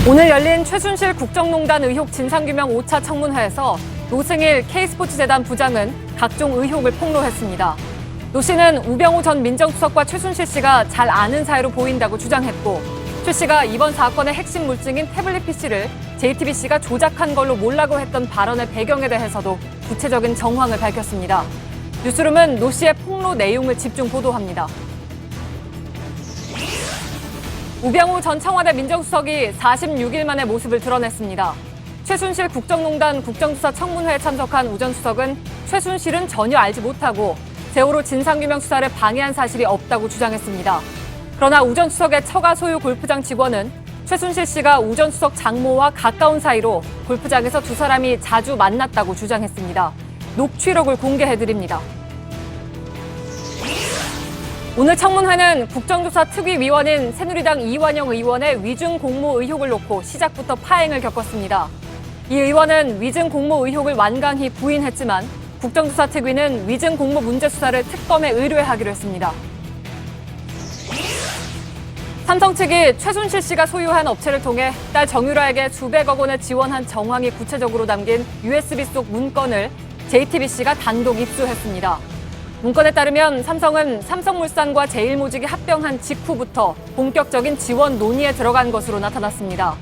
오늘 열린 최순실 국정농단 의혹 진상규명 5차 청문회에서 노승일 K스포츠재단 부장은 각종 의혹을 폭로했습니다. 노 씨는 우병우 전 민정수석과 최순실 씨가 잘 아는 사이로 보인다고 주장했고, 최 씨가 이번 사건의 핵심 물증인 태블릿 PC를 JTBC가 조작한 걸로 몰라고 했던 발언의 배경에 대해서도 구체적인 정황을 밝혔습니다. 뉴스룸은 노 씨의 폭로 내용을 집중 보도합니다. 우병우 전 청와대 민정수석이 46일 만에 모습을 드러냈습니다. 최순실 국정농단 국정수사 청문회에 참석한 우 전 수석은 최순실은 전혀 알지 못하고 세월호 진상규명 수사를 방해한 사실이 없다고 주장했습니다. 그러나 우 전 수석의 처가 소유 골프장 직원은 최순실 씨가 우 전 수석 장모와 가까운 사이로 골프장에서 두 사람이 자주 만났다고 주장했습니다. 녹취록을 공개해드립니다. 오늘 청문회는 국정조사 특위위원인 새누리당 이완영 의원의 위증 공모 의혹을 놓고 시작부터 파행을 겪었습니다. 이 의원은 위증 공모 의혹을 완강히 부인했지만 국정조사 특위는 위증 공모 문제 수사를 특검에 의뢰하기로 했습니다. 삼성 측이 최순실 씨가 소유한 업체를 통해 딸 정유라에게 수백억 원을 지원한 정황이 구체적으로 담긴 USB 속 문건을 JTBC가 단독 입수했습니다. 문건에 따르면 삼성은 삼성물산과 제일모직이 합병한 직후부터 본격적인 지원 논의에 들어간 것으로 나타났습니다.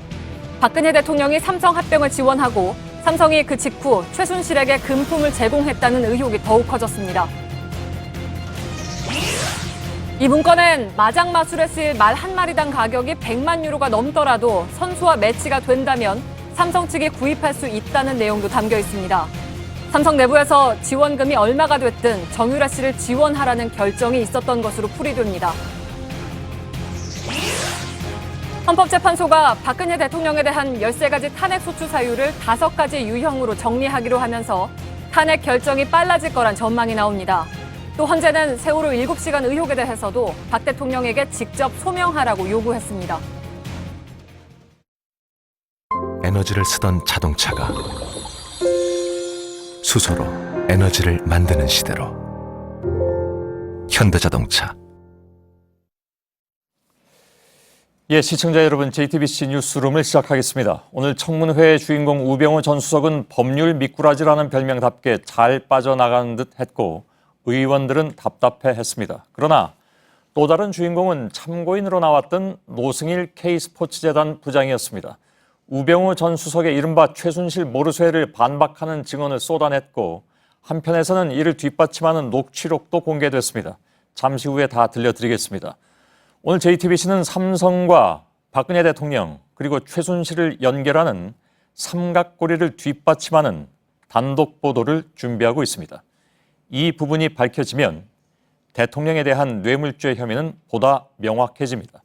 박근혜 대통령이 삼성 합병을 지원하고 삼성이 그 직후 최순실에게 금품을 제공했다는 의혹이 더욱 커졌습니다. 이 문건엔 마장 마술에 쓰일 말 한 마리당 가격이 100만 유로가 넘더라도 선수와 매치가 된다면 삼성 측이 구입할 수 있다는 내용도 담겨 있습니다. 삼성 내부에서 지원금이 얼마가 됐든 정유라 씨를 지원하라는 결정이 있었던 것으로 풀이됩니다. 헌법재판소가 박근혜 대통령에 대한 13가지 탄핵소추 사유를 5가지 유형으로 정리하기로 하면서 탄핵 결정이 빨라질 거란 전망이 나옵니다. 또 헌재는 세월호 7시간 의혹에 대해서도 박 대통령에게 직접 소명하라고 요구했습니다. 에너지를 쓰던 자동차가 수소로 에너지를 만드는 시대로 현대자동차. 예, 시청자 여러분, JTBC 뉴스룸을 시작하겠습니다. 오늘 청문회의 주인공 우병우 전 수석은 법률 미꾸라지라는 별명답게 잘 빠져나가는 듯 했고 의원들은 답답해했습니다. 그러나 또 다른 주인공은 참고인으로 나왔던 노승일 K스포츠재단 부장이었습니다. 우병우 전 수석의 이른바 최순실 모르쇠를 반박하는 증언을 쏟아냈고 한편에서는 이를 뒷받침하는 녹취록도 공개됐습니다. 잠시 후에 다 들려드리겠습니다. 오늘 JTBC는 삼성과 박근혜 대통령 그리고 최순실을 연결하는 삼각고리를 뒷받침하는 단독 보도를 준비하고 있습니다. 이 부분이 밝혀지면 대통령에 대한 뇌물죄 혐의는 보다 명확해집니다.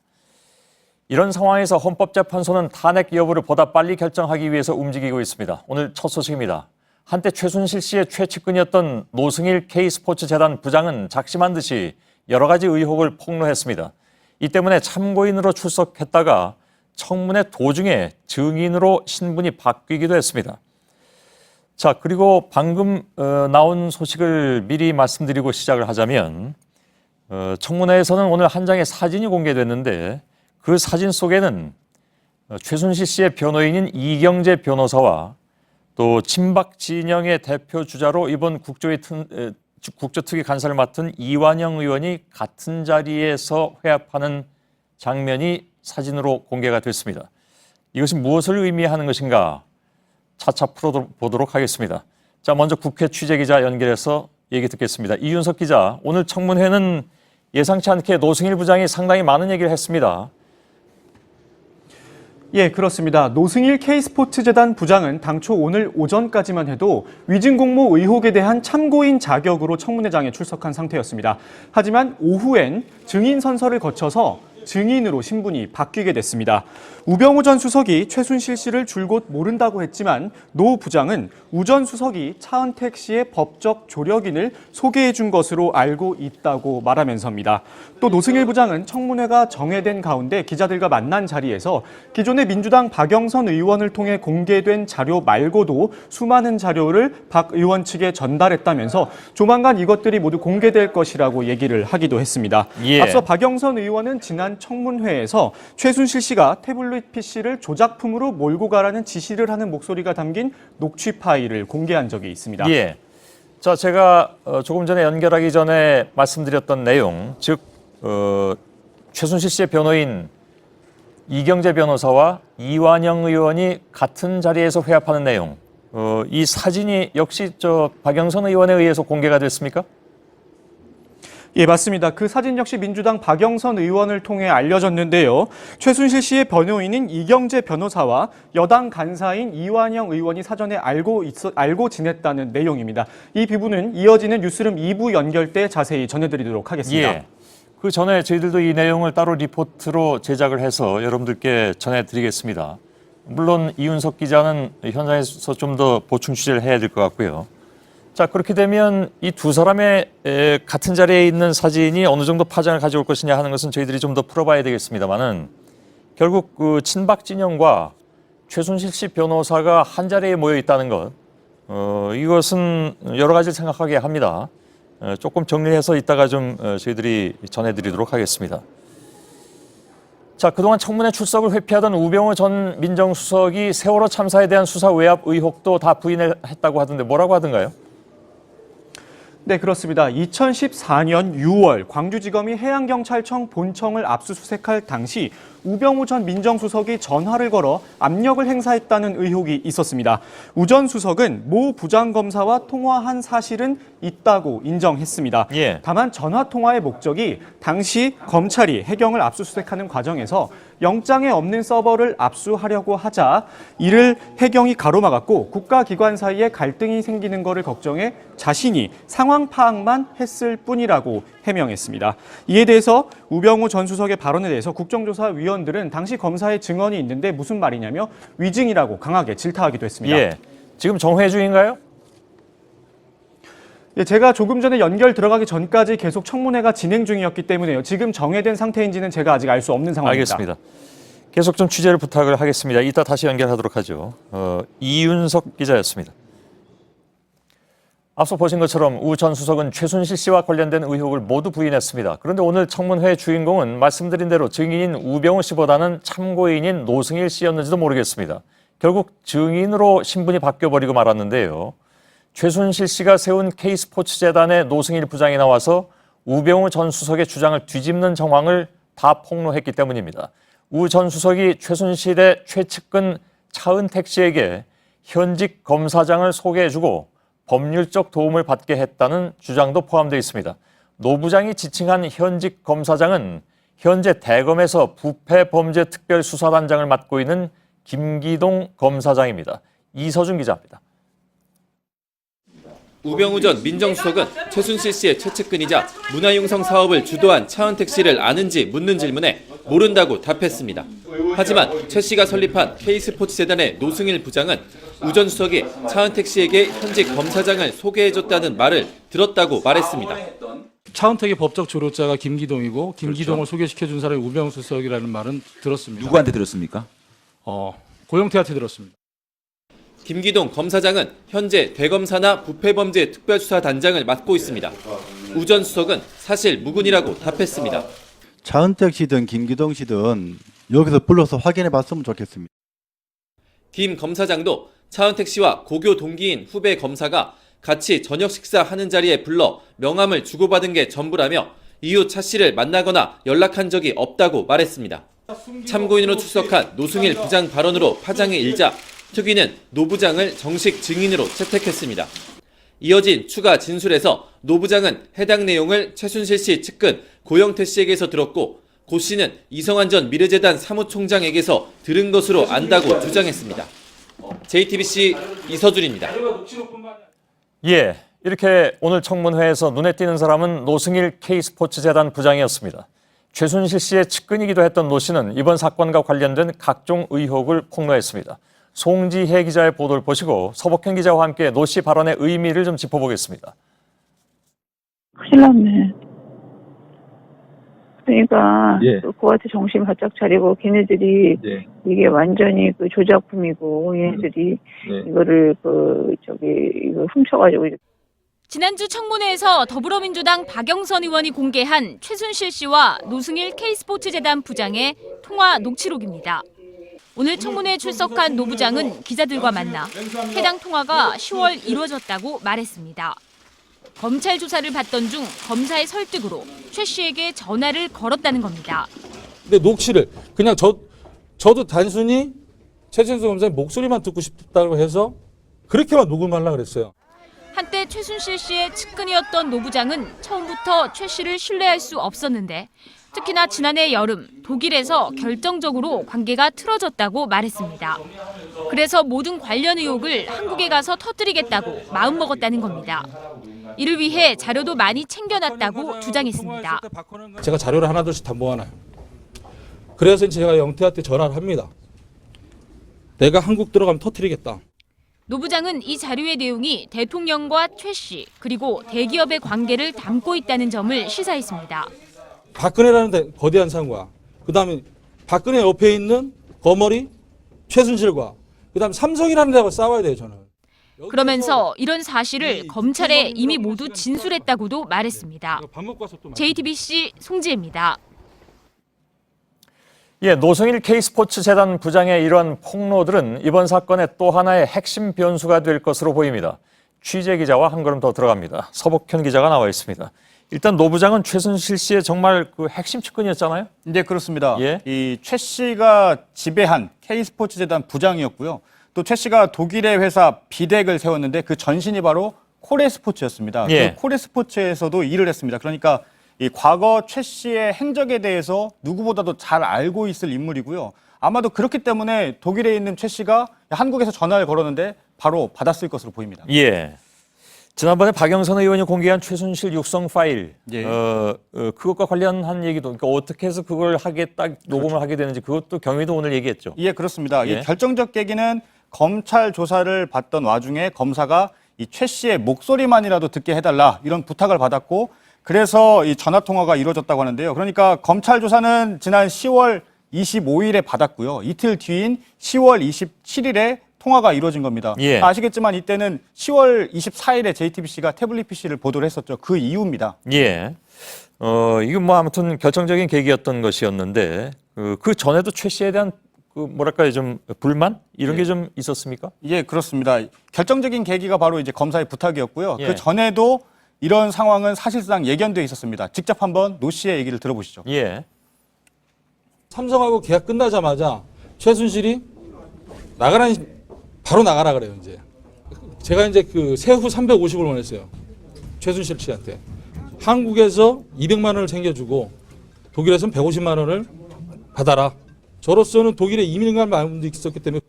이런 상황에서 헌법재판소는 탄핵 여부를 보다 빨리 결정하기 위해서 움직이고 있습니다. 오늘 첫 소식입니다. 한때 최순실 씨의 최측근이었던 노승일 K스포츠재단 부장은 작심한 듯이 여러 가지 의혹을 폭로했습니다. 이 때문에 참고인으로 출석했다가 청문회 도중에 증인으로 신분이 바뀌기도 했습니다. 자, 그리고 방금 나온 소식을 미리 말씀드리고 시작을 하자면 청문회에서는 오늘 한 장의 사진이 공개됐는데 그 사진 속에는 최순실 씨의 변호인인 이경재 변호사와 또 친박 진영의 대표 주자로 이번 국조특위 간사를 맡은 이완영 의원이 같은 자리에서 회합하는 장면이 사진으로 공개가 됐습니다. 이것이 무엇을 의미하는 것인가 차차 풀어보도록 하겠습니다. 자, 먼저 국회 취재기자 연결해서 얘기 듣겠습니다. 이윤석 기자, 오늘 청문회는 예상치 않게 노승일 부장이 상당히 많은 얘기를 했습니다. 예, 그렇습니다. 노승일 K스포츠재단 부장은 당초 오늘 오전까지만 해도 위증공모 의혹에 대한 참고인 자격으로 청문회장에 출석한 상태였습니다. 하지만 오후엔 증인 선서를 거쳐서 증인으로 신분이 바뀌게 됐습니다. 우병우 전 수석이 최순실 씨를 줄곧 모른다고 했지만 노 부장은 우 전 수석이 차은택 씨의 법적 조력인을 소개해 준 것으로 알고 있다고 말하면서입니다. 또 노승일 부장은 청문회가 정회된 가운데 기자들과 만난 자리에서 기존의 민주당 박영선 의원을 통해 공개된 자료 말고도 수많은 자료를 박 의원 측에 전달했다면서 조만간 이것들이 모두 공개될 것이라고 얘기를 하기도 했습니다. 예. 앞서 박영선 의원은 지난 지난 청문회에서 최순실 씨가 태블릿 PC를 조작품으로 몰고 가라는 지시를 하는 목소리가 담긴 녹취 파일을 공개한 적이 있습니다. 예. 자, 제가 조금 전에 연결하기 전에 말씀드렸던 내용, 즉 최순실 씨의 변호인 이경재 변호사와 이완영 의원이 같은 자리에서 회합하는 내용, 이 사진이 역시 박영선 의원에 의해서 공개가 됐습니까? 예, 맞습니다. 그 사진 역시 민주당 박영선 의원을 통해 알려졌는데요. 최순실 씨의 변호인인 이경재 변호사와 여당 간사인 이완영 의원이 사전에 알고 지냈다는 내용입니다. 이 부분은 이어지는 뉴스룸 2부 연결 때 자세히 전해드리도록 하겠습니다. 예. 그 전에 저희들도 이 내용을 따로 리포트로 제작을 해서 여러분들께 전해드리겠습니다. 물론 이윤석 기자는 현장에서 좀 더 보충 취재를 해야 될 것 같고요. 자, 그렇게 되면 이 두 사람의 같은 자리에 있는 사진이 어느 정도 파장을 가져올 것이냐 하는 것은 저희들이 좀 더 풀어봐야 되겠습니다만은 결국 그 친박 진영과 최순실 씨 변호사가 한 자리에 모여 있다는 것, 이것은 여러 가지를 생각하게 합니다. 조금 정리해서 이따가 좀 저희들이 전해드리도록 하겠습니다. 자, 그동안 청문회 출석을 회피하던 우병우 전 민정수석이 세월호 참사에 대한 수사 외압 의혹도 다 부인을 했다고 하던데 뭐라고 하던가요? 네, 그렇습니다. 2014년 6월 광주지검이 해양경찰청 본청을 압수수색할 당시 우병우 전 민정수석이 전화를 걸어 압력을 행사했다는 의혹이 있었습니다. 우 전 수석은 모 부장검사와 통화한 사실은 있다고 인정했습니다. 예. 다만 전화통화의 목적이 당시 검찰이 해경을 압수수색하는 과정에서 영장에 없는 서버를 압수하려고 하자 이를 해경이 가로막았고 국가기관 사이에 갈등이 생기는 것을 걱정해 자신이 상황 파악만 했을 뿐이라고 해명했습니다. 이에 대해서 우병우 전 수석의 발언에 대해서 국정조사위원들은 당시 검사의 증언이 있는데 무슨 말이냐며 위증이라고 강하게 질타하기도 했습니다. 예. 지금 정회 중인가요? 예, 제가 조금 전에 연결 들어가기 전까지 계속 청문회가 진행 중이었기 때문에요. 지금 정해된 상태인지는 제가 아직 알 수 없는 상황입니다. 알겠습니다. 계속 좀 취재를 부탁을 하겠습니다. 이따 다시 연결하도록 하죠. 이윤석 기자였습니다. 앞서 보신 것처럼 우 전 수석은 최순실 씨와 관련된 의혹을 모두 부인했습니다. 그런데 오늘 청문회의 주인공은 말씀드린 대로 증인인 우병우 씨보다는 참고인인 노승일 씨였는지도 모르겠습니다. 결국 증인으로 신분이 바뀌어버리고 말았는데요. 최순실 씨가 세운 K스포츠재단의 노승일 부장이 나와서 우병우 전 수석의 주장을 뒤집는 정황을 다 폭로했기 때문입니다. 우 전 수석이 최순실의 최측근 차은택 씨에게 현직 검사장을 소개해주고 법률적 도움을 받게 했다는 주장도 포함되어 있습니다. 노 부장이 지칭한 현직 검사장은 현재 대검에서 부패범죄특별수사단장을 맡고 있는 김기동 검사장입니다. 이서준 기자입니다. 우병우 전 민정수석은 최순실 씨의 최측근이자 문화융성 사업을 주도한 차은택 씨를 아는지 묻는 질문에 모른다고 답했습니다. 하지만 최 씨가 설립한 K스포츠재단의 노승일 부장은 우 전 수석이 차은택 씨에게 현직 검사장을 소개해줬다는 말을 들었다고 말했습니다. 차은택의 법적 조력자가 김기동이고 김기동을 소개시켜준 사람이 우병우 수석이라는 말은 들었습니다. 누구한테 들었습니까? 고영태한테 들었습니다. 김기동 검사장은 현재 대검사나 부패범죄 특별수사단장을 맡고 있습니다. 우 전 수석은 사실 무근이라고 답했습니다. 차은택 씨든 김기동 씨든 여기서 불러서 확인해 봤으면 좋겠습니다. 김 검사장도 차은택 씨와 고교 동기인 후배 검사가 같이 저녁 식사하는 자리에 불러 명함을 주고받은 게 전부라며 이후 차 씨를 만나거나 연락한 적이 없다고 말했습니다. 참고인으로 출석한 노승일 부장 발언으로 파장이 일자 특위는 노 부장을 정식 증인으로 채택했습니다. 이어진 추가 진술에서 노 부장은 해당 내용을 최순실 씨 측근 고영태 씨에게서 들었고 고 씨는 이성환 전 미래재단 사무총장에게서 들은 것으로 안다고 주장했습니다. JTBC 이서준입니다. 예, 이렇게 오늘 청문회에서 눈에 띄는 사람은 노승일 K스포츠재단 부장이었습니다. 최순실 씨의 측근이기도 했던 노 씨는 이번 사건과 관련된 각종 의혹을 폭로했습니다. 송지혜 기자의 보도를 보시고 서복현 기자와 함께 노 씨 발언의 의미를 좀 짚어보겠습니다. 큰일 났네. 그러니까 예. 그한테 정신 바짝 차리고 걔네들이 네. 이게 완전히 그 조작품이고 얘네들이 네. 이거를 이거 훔쳐가지고 지난주 청문회에서 더불어민주당 박영선 의원이 공개한 최순실 씨와 노승일 K스포츠재단 부장의 통화 녹취록입니다. 오늘 청문회에 출석한 노 부장은 기자들과 만나 해당 통화가 10월 이루어졌다고 말했습니다. 검찰 조사를 받던 중 검사의 설득으로 최 씨에게 전화를 걸었다는 겁니다. 근데 녹취를 그냥 저도 단순히 최순실 검사의 목소리만 듣고 싶다고 해서 그렇게만 녹음하려고 그랬어요. 한때 최순실 씨의 측근이었던 노 부장은 처음부터 최 씨를 신뢰할 수 없었는데 특히나 지난해 여름 독일에서 결정적으로 관계가 틀어졌다고 말했습니다. 그래서 모든 관련 의혹을 한국에 가서 터뜨리겠다고 마음먹었다는 겁니다. 이를 위해 자료도 많이 챙겨놨다고 주장했습니다. 제가 자료를 하나둘씩 다 모아놔요. 그래서 제가 영태한테 전화를 합니다. 내가 한국 들어가면 터뜨리겠다. 노 부장은 이 자료의 내용이 대통령과 최 씨 그리고 대기업의 관계를 담고 있다는 점을 시사했습니다. 박근혜라는 거대한 상과 그다음에 박근혜 옆에 있는 거머리 최순실과 그다음에 삼성이라는 데하고 싸워야 돼요, 저는. 그러면서 이런 사실을 검찰에 이미 모두 진술했다고도 말했습니다. JTBC 송지혜입니다. 예, 노승일 K스포츠재단 부장의 이러한 폭로들은 이번 사건의 또 하나의 핵심 변수가 될 것으로 보입니다. 취재 기자와 한 걸음 더 들어갑니다. 서복현 기자가 나와 있습니다. 일단 노 부장은 최순실 씨의 정말 그 핵심 측근이었잖아요. 네, 그렇습니다. 예. 이 최 씨가 지배한 K스포츠재단 부장이었고요. 또 최 씨가 독일의 회사 비덱을 세웠는데 그 전신이 바로 코레스포츠였습니다. 예. 그 코레스포츠에서도 일을 했습니다. 그러니까 이 과거 최 씨의 행적에 대해서 누구보다도 잘 알고 있을 인물이고요. 아마도 그렇기 때문에 독일에 있는 최 씨가 한국에서 전화를 걸었는데 바로 받았을 것으로 보입니다. 예. 지난번에 박영선 의원이 공개한 최순실 육성 파일, 예. 그것과 관련한 얘기도, 그러니까 어떻게 해서 그걸 하겠다, 녹음을 하게 되는지 그것도 경위도 오늘 얘기했죠. 예, 그렇습니다. 예. 이 결정적 계기는 검찰 조사를 받던 와중에 검사가 이 최 씨의 목소리만이라도 듣게 해달라 이런 부탁을 받았고 그래서 이 전화 통화가 이루어졌다고 하는데요. 그러니까 검찰 조사는 지난 10월 25일에 받았고요. 이틀 뒤인 10월 27일에 통화가 이루어진 겁니다. 예. 아시겠지만 이때는 10월 24일에 JTBC가 태블릿 PC를 보도를 했었죠. 그 이유입니다. 예. 이건 뭐 아무튼 결정적인 계기였던 것이었는데 그 전에도 최 씨에 대한 그 뭐랄까요 좀 불만 이런 게 좀 있었습니까? 예, 그렇습니다. 결정적인 계기가 바로 이제 검사의 부탁이었고요. 예. 그 전에도 이런 상황은 사실상 예견돼 있었습니다. 직접 한번 노 씨의 얘기를 들어보시죠. 예. 삼성하고 계약 끝나자마자 최순실이 바로 나가라 그래요, 이제. 제가 이제 그 세후 350을 원했어요. 최순실 씨한테. 한국에서 200만 원을 챙겨주고 독일에서는 150만 원을 받아라. 저로서는 독일에 이민 간 마음도 있었기 때문에.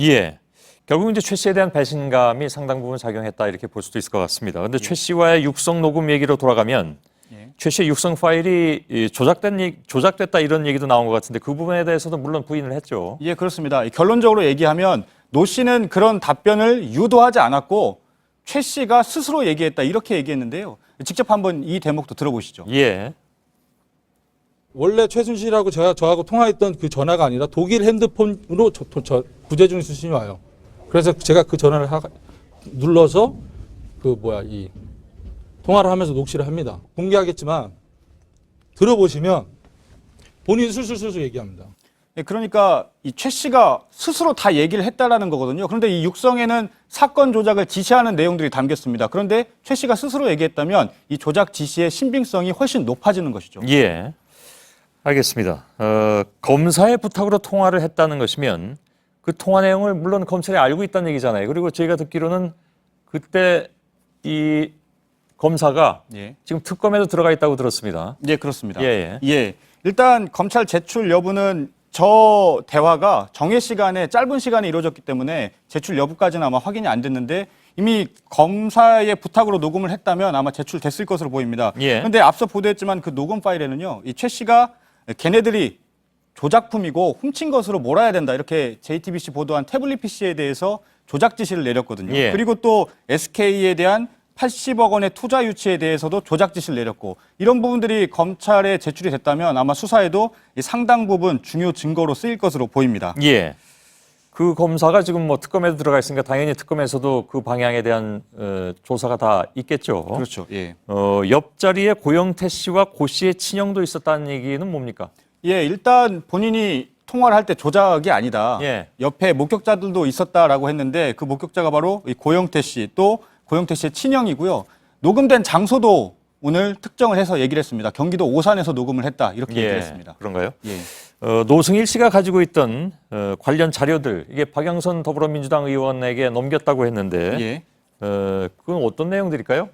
예. 결국 이제 최 씨에 대한 배신감이 상당 부분 작용했다 이렇게 볼 수도 있을 것 같습니다. 그런데 최 씨와의 육성 녹음 얘기로 돌아가면 최 씨의 육성 파일이 조작됐다 이런 얘기도 나온 것 같은데 그 부분에 대해서도 물론 부인을 했죠. 예, 그렇습니다. 결론적으로 얘기하면 노 씨는 그런 답변을 유도하지 않았고 최 씨가 스스로 얘기했다 이렇게 얘기했는데요. 직접 한번 이 대목도 들어보시죠. 예. 원래 최순실하고 저하고 통화했던 그 전화가 아니라 독일 핸드폰으로 부재중 수신이 와요. 그래서 제가 그 전화를 눌러서 이 통화를 하면서 녹취를 합니다. 공개하겠지만 들어보시면 본인 술술술술 얘기합니다. 예, 그러니까 이 최 씨가 스스로 다 얘기를 했다라는 거거든요. 그런데 이 육성에는 사건 조작을 지시하는 내용들이 담겼습니다. 그런데 최 씨가 스스로 얘기했다면 이 조작 지시의 신빙성이 훨씬 높아지는 것이죠. 예. 알겠습니다. 검사의 부탁으로 통화를 했다는 것이면 그 통화 내용을 물론 검찰이 알고 있다는 얘기잖아요. 그리고 저희가 듣기로는 그때 이 검사가 지금 특검에도 들어가 있다고 들었습니다. 예, 그렇습니다. 예. 일단 검찰 제출 여부는 저 대화가 정해 시간에 짧은 시간에 이루어졌기 때문에 제출 여부까지는 아마 확인이 안 됐는데 이미 검사의 부탁으로 녹음을 했다면 아마 제출됐을 것으로 보입니다. 그런데 앞서 보도했지만 그 녹음 파일에는요, 이 최 씨가 걔네들이 조작품이고 훔친 것으로 몰아야 된다 이렇게 JTBC 보도한 태블릿 PC에 대해서 조작 지시를 내렸거든요. 그리고 또 SK에 대한 80억 원의 투자 유치에 대해서도 조작 지시를 내렸고 이런 부분들이 검찰에 제출이 됐다면 아마 수사에도 상당 부분 중요 증거로 쓰일 것으로 보입니다. 예. 그 검사가 지금 뭐 특검에도 들어가 있으니까 당연히 특검에서도 그 방향에 대한 조사가 다 있겠죠. 그렇죠. 예. 옆자리에 고영태 씨와 고 씨의 친형도 있었다는 얘기는 뭡니까? 예, 일단 본인이 통화를 할 때 조작이 아니다. 예. 옆에 목격자들도 있었다라고 했는데 그 목격자가 바로 이 고영태 씨, 또 고영태 씨의 친형이고요. 녹음된 장소도 오늘 특정을 해서 얘기를 했습니다. 경기도 오산에서 녹음을 했다. 이렇게 얘기를 했습니다. 그런가요? 예. 노승일 씨가 가지고 있던 관련 자료들, 이게 박영선 더불어민주당 의원에게 넘겼다고 했는데 예. 그건 어떤 내용들일까요?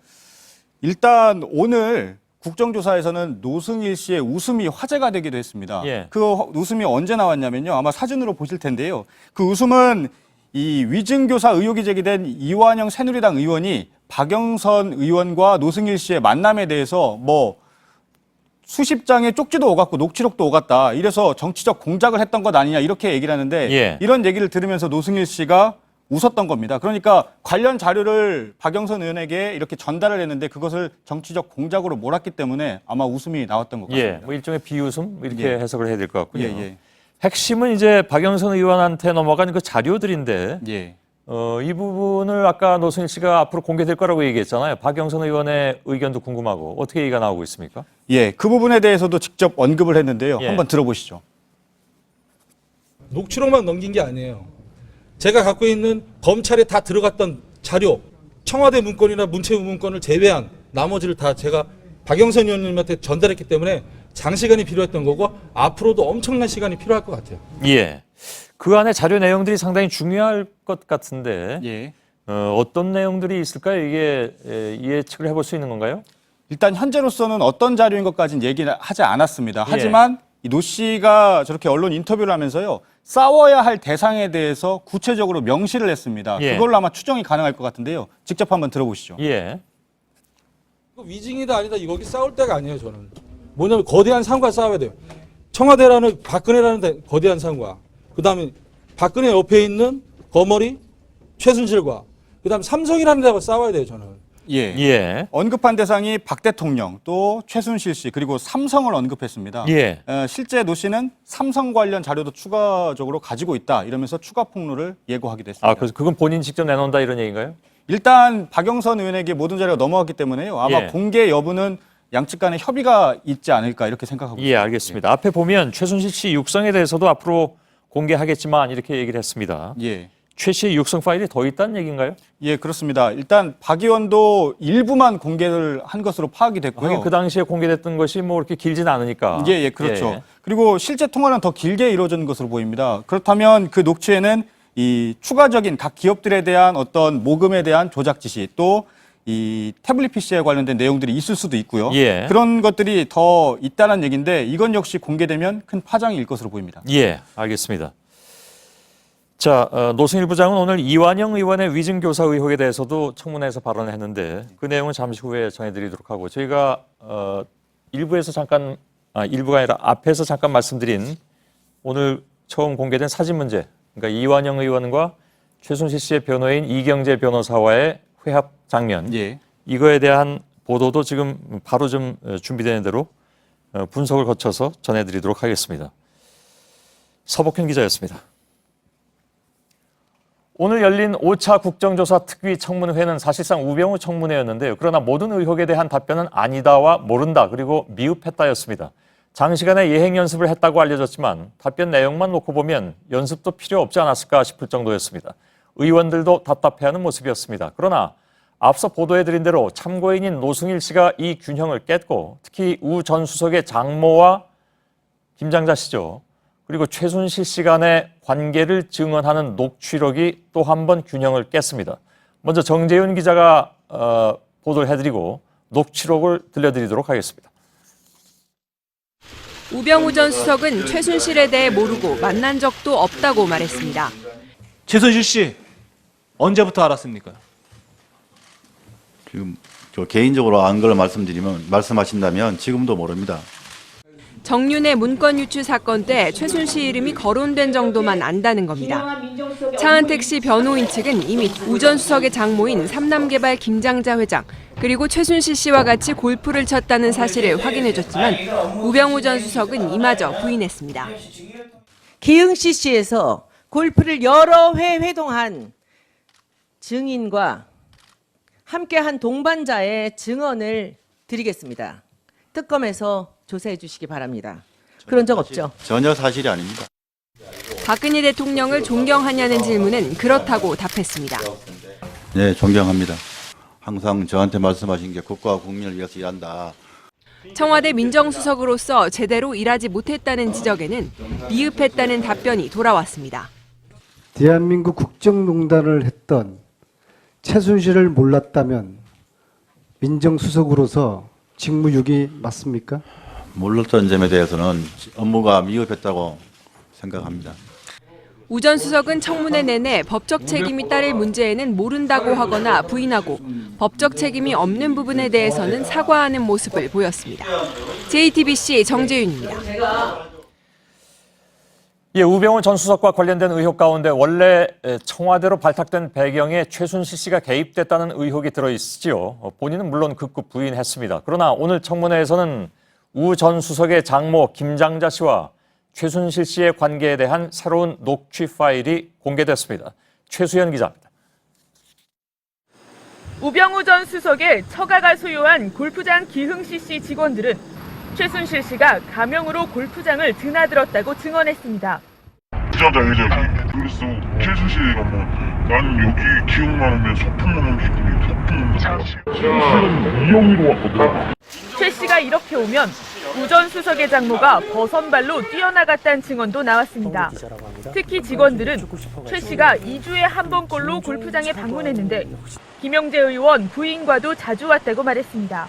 일단 오늘 국정조사에서는 노승일 씨의 웃음이 화제가 되기도 했습니다. 예. 그 웃음이 언제 나왔냐면요. 아마 사진으로 보실 텐데요. 그 웃음은 이 위증교사 의혹이 제기된 이완영 새누리당 의원이 박영선 의원과 노승일 씨의 만남에 대해서 뭐 수십 장의 쪽지도 오갔고 녹취록도 오갔다. 이래서 정치적 공작을 했던 것 아니냐 이렇게 얘기를 하는데 예. 이런 얘기를 들으면서 노승일 씨가 웃었던 겁니다. 그러니까 관련 자료를 박영선 의원에게 이렇게 전달을 했는데 그것을 정치적 공작으로 몰았기 때문에 아마 웃음이 나왔던 것 같습니다. 예, 뭐 일종의 비웃음 이렇게 예. 해석을 해야 될 것 같군요. 예. 핵심은 이제 박영선 의원한테 넘어간 그 자료들인데 예. 이 부분을 아까 노승일 씨가 앞으로 공개될 거라고 얘기했잖아요. 박영선 의원의 의견도 궁금하고 어떻게 얘기가 나오고 있습니까? 예, 그 부분에 대해서도 직접 언급을 했는데요. 예. 한번 들어보시죠. 녹취록만 넘긴 게 아니에요. 제가 갖고 있는 검찰에 다 들어갔던 자료, 청와대 문건이나 문체부 문건을 제외한 나머지를 다 제가 박영선 의원님한테 전달했기 때문에 장시간이 필요했던 거고 앞으로도 엄청난 시간이 필요할 것 같아요. 예. 그 안에 자료 내용들이 상당히 중요할 것 같은데 예. 어떤 내용들이 있을까요? 이게 예측을 해볼 수 있는 건가요? 일단 현재로서는 어떤 자료인 것까지는 얘기를 하지 않았습니다. 예. 하지만 이 노 씨가 저렇게 언론 인터뷰를 하면서요. 싸워야 할 대상에 대해서 구체적으로 명시를 했습니다. 예. 그걸로 아마 추정이 가능할 것 같은데요. 직접 한번 들어보시죠. 예. 위증이다 아니다 여기 싸울 때가 아니에요. 저는 뭐냐면 거대한 상과 싸워야 돼요. 청와대라는 박근혜라는 거대한 상과 그다음에 박근혜 옆에 있는 거머리 최순실과 그다음에 삼성이라는 데하고 싸워야 돼요. 저는. 예. 예. 언급한 대상이 박 대통령 또 최순실 씨 그리고 삼성을 언급했습니다. 예. 실제 노 씨는 삼성 관련 자료도 추가적으로 가지고 있다 이러면서 추가 폭로를 예고하기도 했습니다. 아, 그래서 그건 본인 직접 내놓는다 이런 얘기인가요? 일단 박영선 의원에게 모든 자료가 넘어갔기 때문에요. 아마 예. 공개 여부는 양측 간에 협의가 있지 않을까 이렇게 생각하고 예, 있습니다. 알겠습니다. 앞에 보면 최순실 씨 육성에 대해서도 앞으로 공개하겠지만 이렇게 얘기를 했습니다. 예. 최 씨의 육성 파일이 더 있다는 얘기인가요? 예, 그렇습니다. 일단 박 의원도 일부만 공개를 한 것으로 파악이 됐고요. 하긴 그 당시에 공개됐던 것이 뭐 그렇게 길진 않으니까. 예, 그렇죠. 예. 그리고 실제 통화는 더 길게 이루어진 것으로 보입니다. 그렇다면 그 녹취에는 이 추가적인 각 기업들에 대한 어떤 모금에 대한 조작 지시 또 이 태블릿 PC에 관련된 내용들이 있을 수도 있고요. 예. 그런 것들이 더 있다는 얘기인데 이건 역시 공개되면 큰 파장이 일 것으로 보입니다. 예, 알겠습니다. 자, 노승일 부장은 오늘 이완영 의원의 위증교사 의혹에 대해서도 청문회에서 발언을 했는데 그 내용은 잠시 후에 전해드리도록 하고 저희가 일부에서 잠깐, 일부가 아니라 앞에서 잠깐 말씀드린 오늘 처음 공개된 사진 문제, 그러니까 이완영 의원과 최순실 씨의 변호인 이경재 변호사와의 회합 장면, 예. 이거에 대한 보도도 지금 바로 좀 준비되는 대로 분석을 거쳐서 전해드리도록 하겠습니다. 서복현 기자였습니다. 오늘 열린 5차 국정조사 특위 청문회는 사실상 우병우 청문회였는데요. 그러나 모든 의혹에 대한 답변은 아니다와 모른다 그리고 미흡했다였습니다. 장시간의 예행 연습을 했다고 알려졌지만 답변 내용만 놓고 보면 연습도 필요 없지 않았을까 싶을 정도였습니다. 의원들도 답답해하는 모습이었습니다. 그러나 앞서 보도해드린 대로 참고인인 노승일 씨가 이 균형을 깼고 특히 우 전 수석의 장모와 김장자 씨죠. 그리고 최순실 씨 간의 관계를 증언하는 녹취록이 또 한 번 균형을 깼습니다. 먼저 정재윤 기자가 보도를 해드리고 녹취록을 들려드리도록 하겠습니다. 우병우 전 수석은 최순실에 대해 모르고 만난 적도 없다고 말했습니다. 최순실 씨 언제부터 알았습니까? 지금 저 개인적으로 안 걸 말씀하신다면 지금도 모릅니다. 정윤의 문건 유출 사건 때 최순실 이름이 거론된 정도만 안다는 겁니다. 차은택 씨 변호인 측은 이미 우 전 수석의 장모인 삼남개발 김장자 회장 그리고 최순실 씨와 같이 골프를 쳤다는 사실을 확인해줬지만 우병우 전 수석은 이마저 부인했습니다. 기흥 CC에서 골프를 여러 회 회동한 증인과 함께한 동반자의 증언을 드리겠습니다. 특검에서 조사해 주시기 바랍니다. 그런 적 없죠? 전혀 사실이 아닙니다. 박근혜 대통령을 존경하냐는 질문은 그렇다고 답했습니다. 네, 존경합니다. 항상 저한테 말씀하신 게 국가와 국민을 위해서 일한다. 청와대 민정수석으로서 제대로 일하지 못했다는 지적에는 미흡했다는 답변이 돌아왔습니다. 대한민국 국정농단을 했던 최순실을 몰랐다면 민정수석으로서 직무유기 맞습니까? 몰랐던 점에 대해서는 업무가 미흡했다고 생각합니다. 우 전 수석은 청문회 내내 법적 책임이 따를 문제에는 모른다고 하거나 부인하고 법적 책임이 없는 부분에 대해서는 사과하는 모습을 보였습니다. JTBC 정재윤입니다. 예, 우병우 전 수석과 관련된 의혹 가운데 원래 청와대로 발탁된 배경에 최순실 씨가 개입됐다는 의혹이 들어있지요. 본인은 물론 극구 부인했습니다. 그러나 오늘 청문회에서는 우 전 수석의 장모 김장자 씨와 최순실 씨의 관계에 대한 새로운 녹취 파일이 공개됐습니다. 최수연 기자입니다. 우병우 전 수석의 처가가 소유한 골프장 기흥 CC 직원들은 최순실 씨가 가명으로 골프장을 드나들었다고 증언했습니다. 김장자 회장이 그래서 최순실이가 나는 여기 기억만 하면 소풍 오는 기분이 소풍 온다고 최순실은 이용이로 왔거든. 최 씨가 이렇게 오면 우 전 수석의 장모가 버선발로 뛰어나갔다는 증언도 나왔습니다. 특히 직원들은 최 씨가 2주에 한 번꼴로 골프장에 방문했는데 김영재 의원 부인과도 자주 왔다고 말했습니다.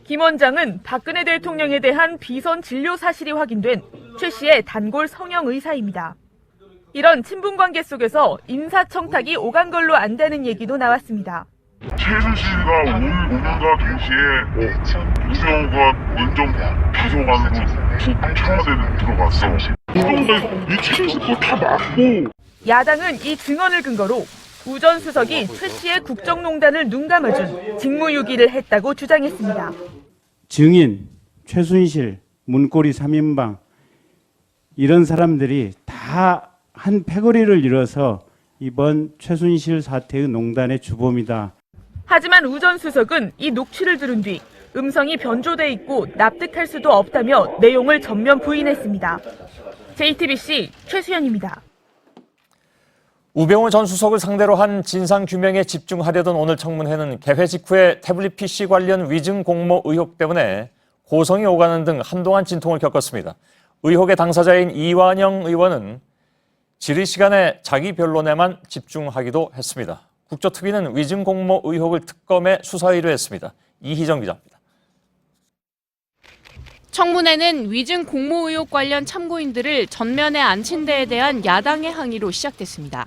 김 원장은 박근혜 대통령에 대한 비선 진료 사실이 확인된 최 씨의 단골 성형 의사입니다. 이런 친분 관계 속에서 인사청탁이 오간 걸로 안다는 얘기도 나왔습니다. 최순실과 오늘과 동시에 우병우가 민정 비서관으로 청와대에 들어갔어. 이 최순실 거 다 맞고. 야당은 이 증언을 근거로 우 전 수석이 최 씨의 국정농단을 눈감아준 직무유기를 했다고 주장했습니다. 증인, 최순실, 문고리 3인방 이런 사람들이 다 한 패거리를 이뤄서 이번 최순실 사태의 농단의 주범이다. 하지만 우 전 수석은 이 녹취를 들은 뒤 음성이 변조돼 있고 납득할 수도 없다며 내용을 전면 부인했습니다. JTBC 최수연입니다. 우병우 전 수석을 상대로 한 진상규명에 집중하려던 오늘 청문회는 개회 직후에 태블릿 PC 관련 위증 공모 의혹 때문에 고성이 오가는 등 한동안 진통을 겪었습니다. 의혹의 당사자인 이완영 의원은 질의 시간에 자기 변론에만 집중하기도 했습니다. 국조특위는 위증 공모 의혹을 특검에 수사 의뢰했습니다. 이희정 기자입니다. 청문회는 위증 공모 의혹 관련 참고인들을 전면에 앉힌 데에 대한 야당의 항의로 시작됐습니다.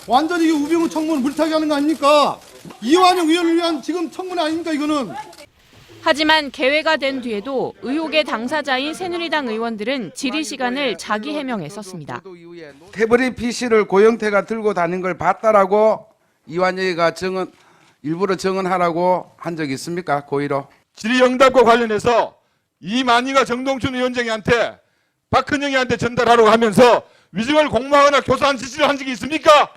완전히 이 우병우 청문 물타기 하는 거 아닙니까? 이완영 의원을 위한 지금 청문 아닙니까 이거는? 하지만 개회가 된 뒤에도 의혹의 당사자인 새누리당 의원들은 질의 시간을 자기 해명에 썼습니다. 태블릿 PC를 고영태가 들고 다닌 걸 봤다라고 이완영이가 일부러 증언하라고 한 적 있습니까? 고의로. 질의응답과 관련해서 이만희가 정동춘 위원장한테 박헌영이한테 전달하라고 하면서 위증을 공모하거나 교사한 지시를 한 적이 있습니까?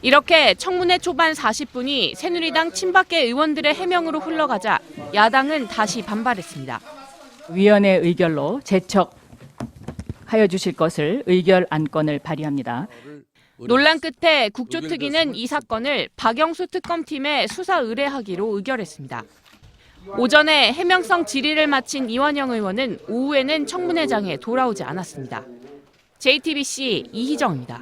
이렇게 청문회 초반 40분이 새누리당 친박계 의원들의 해명으로 흘러가자 야당은 다시 반발했습니다. 위원회 의결로 제척하여 주실 것을 의결 안건을 발의합니다. 논란 끝에 국조특위는 이 사건을 박영수 특검팀에 수사 의뢰하기로 의결했습니다. 오전에 해명성 질의를 마친 이완영 의원은 오후에는 청문회장에 돌아오지 않았습니다. JTBC 이희정입니다.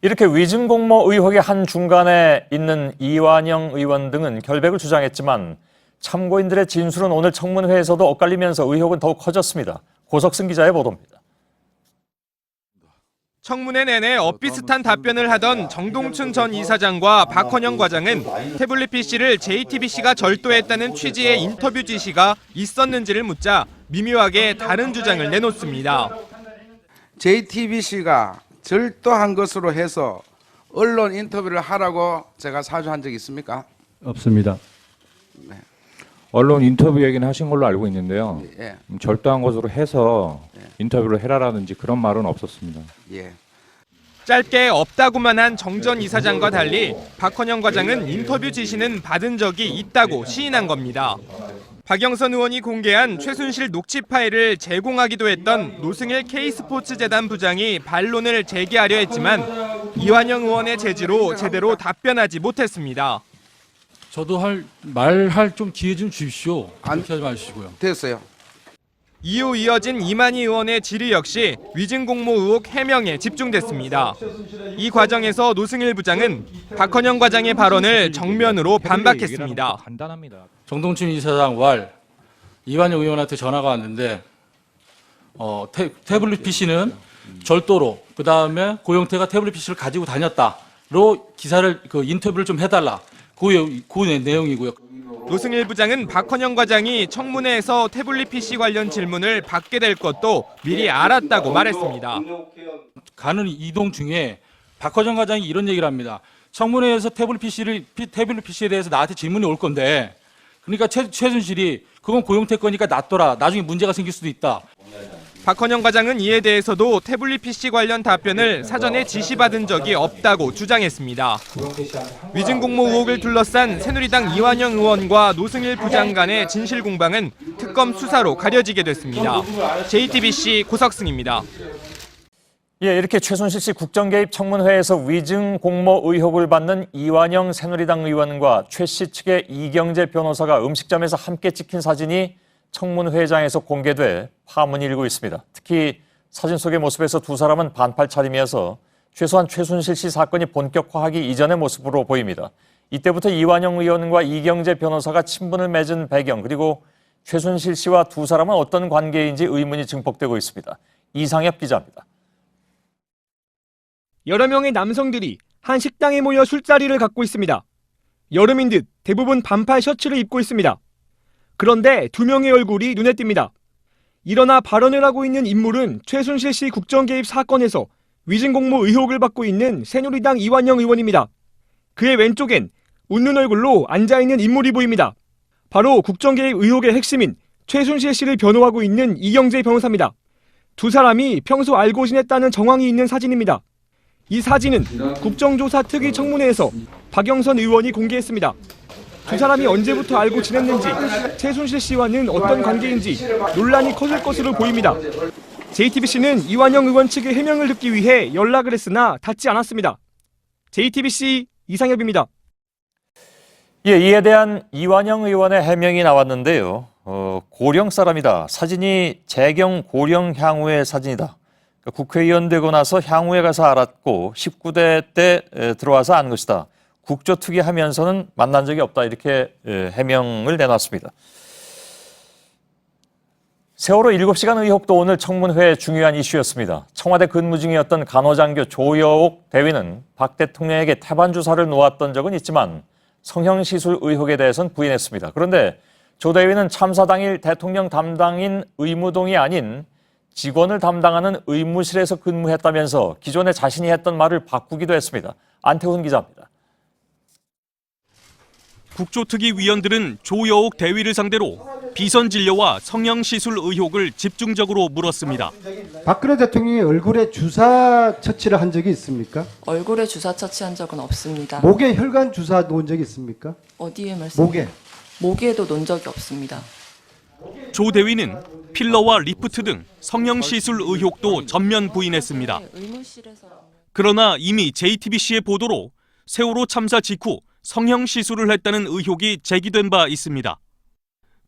이렇게 위증 공모 의혹의 한 중간에 있는 이완영 의원 등은 결백을 주장했지만 참고인들의 진술은 오늘 청문회에서도 엇갈리면서 의혹은 더욱 커졌습니다. 고석승 기자의 보도입니다. 청문회 내내 엇비슷한 답변을 하던 정동춘 전 이사장과 박헌영 과장은 태블릿 PC를 JTBC가 절도했다는 취지의 인터뷰 지시가 있었는지를 묻자 미묘하게 다른 주장을 내놓습니다. JTBC가 절도한 것으로 해서 언론 인터뷰를 하라고 제가 사주한 적 있습니까? 없습니다. 네. 언론 인터뷰 얘기는 하신 걸로 알고 있는데요. 예. 절도한 것으로 해서 인터뷰를 해라라든지 그런 말은 없었습니다. 예. 짧게 없다고만 한 정 전 이사장과 달리 박헌영 과장은 인터뷰 지시는 받은 적이 있다고 시인한 겁니다. 박영선 의원이 공개한 최순실 녹취 파일을 제공하기도 했던 노승일 K스포츠재단 부장이 반론을 제기하려 했지만 이완영 의원의 제지로 제대로 답변하지 못했습니다. 저도 말할 좀 기회 좀 주십시오. 그렇게 하지 마시고요. 됐어요. 이후 이어진 이만희 의원의 질의 역시 위증 공모 의혹 해명에 집중됐습니다. 이 과정에서 노승일 부장은 박헌영 과장의 발언을 정면으로 반박했습니다. 정동춘 이사장 왈 이완영 의원한테 전화가 왔는데 태블릿 PC는 절도로 그다음에 고영태가 태블릿 PC를 가지고 다녔다로 기사를 인터뷰를 좀 해달라. 그 내용이고요. 노승일 부장은 박헌영 과장이 청문회에서 태블릿 PC 관련 질문을 받게 될 것도 미리 알았다고 말했습니다. 가는 이동 중에 박헌영 과장이 이런 얘기를 합니다. 청문회에서 태블릿 PC에 대해서 나한테 질문이 올 건데 그러니까 최순실이 그건 고영태 거니까 놔둬라. 나중에 문제가 생길 수도 있다. 박헌영 과장은 이에 대해서도 태블릿 PC 관련 답변을 사전에 지시받은 적이 없다고 주장했습니다. 위증 공모 의혹을 둘러싼 새누리당 이완영 의원과 노승일 부장 간의 진실 공방은 특검 수사로 가려지게 됐습니다. JTBC 고석승입니다. 예, 이렇게 최순실 씨 국정개입 청문회에서 위증 공모 의혹을 받는 이완영 새누리당 의원과 최 씨 측의 이경재 변호사가 음식점에서 함께 찍힌 사진이 청문회장에서 공개돼 파문이 일고 있습니다. 특히 사진 속의 모습에서 두 사람은 반팔 차림이어서 최소한 최순실 씨 사건이 본격화하기 이전의 모습으로 보입니다. 이때부터 이완영 의원과 이경재 변호사가 친분을 맺은 배경 그리고 최순실 씨와 두 사람은 어떤 관계인지 의문이 증폭되고 있습니다. 이상엽 기자입니다. 여러 명의 남성들이 한 식당에 모여 술자리를 갖고 있습니다. 여름인 듯 대부분 반팔 셔츠를 입고 있습니다. 그런데 두 명의 얼굴이 눈에 띕니다. 일어나 발언을 하고 있는 인물은 최순실 씨 국정 개입 사건에서 위증 공모 의혹을 받고 있는 새누리당 이완영 의원입니다. 그의 왼쪽엔 웃는 얼굴로 앉아있는 인물이 보입니다. 바로 국정 개입 의혹의 핵심인 최순실 씨를 변호하고 있는 이경재 변호사입니다. 두 사람이 평소 알고 지냈다는 정황이 있는 사진입니다. 이 사진은 국정조사 특위 청문회에서 박영선 의원이 공개했습니다. 두 사람이 언제부터 알고 지냈는지, 최순실 씨와는 어떤 관계인지 논란이 커질 것으로 보입니다. JTBC는 이완영 의원 측의 해명을 듣기 위해 연락을 했으나 닿지 않았습니다. JTBC 이상엽입니다. 예, 이에 대한 이완영 의원의 해명이 나왔는데요. 고령 사람이다. 사진이 재경 고령 향후의 사진이다. 그러니까 국회의원 되고 나서 향후에 가서 알았고 19대 때 들어와서 안 것이다. 국조특위하면서는 만난 적이 없다. 이렇게 해명을 내놨습니다. 세월호 7시간 의혹도 오늘 청문회의 중요한 이슈였습니다. 청와대 근무 중이었던 간호장교 조여옥 대위는 박 대통령에게 태반 주사를 놓았던 적은 있지만 성형시술 의혹에 대해서는 부인했습니다. 그런데 조 대위는 참사 당일 대통령 담당인 의무동이 아닌 직원을 담당하는 의무실에서 근무했다면서 기존에 자신이 했던 말을 바꾸기도 했습니다. 안태훈 기자입니다. 국조특위 위원들은 조여옥 대위를 상대로 비선 진료와 성형시술 의혹을 집중적으로 물었습니다. 박근혜 대통령이 얼굴에 주사 처치를 한 적이 있습니까? 얼굴에 주사 처치한 적은 없습니다. 목에 혈관 주사 놓은 적이 있습니까? 어디에 말씀? 목에도 놓은 적이 없습니다. 조 대위는 필러와 리프트 등 성형시술 의혹도 전면 부인했습니다. 그러나 이미 JTBC의 보도로 세월호 참사 직후 성형시술을 했다는 의혹이 제기된 바 있습니다.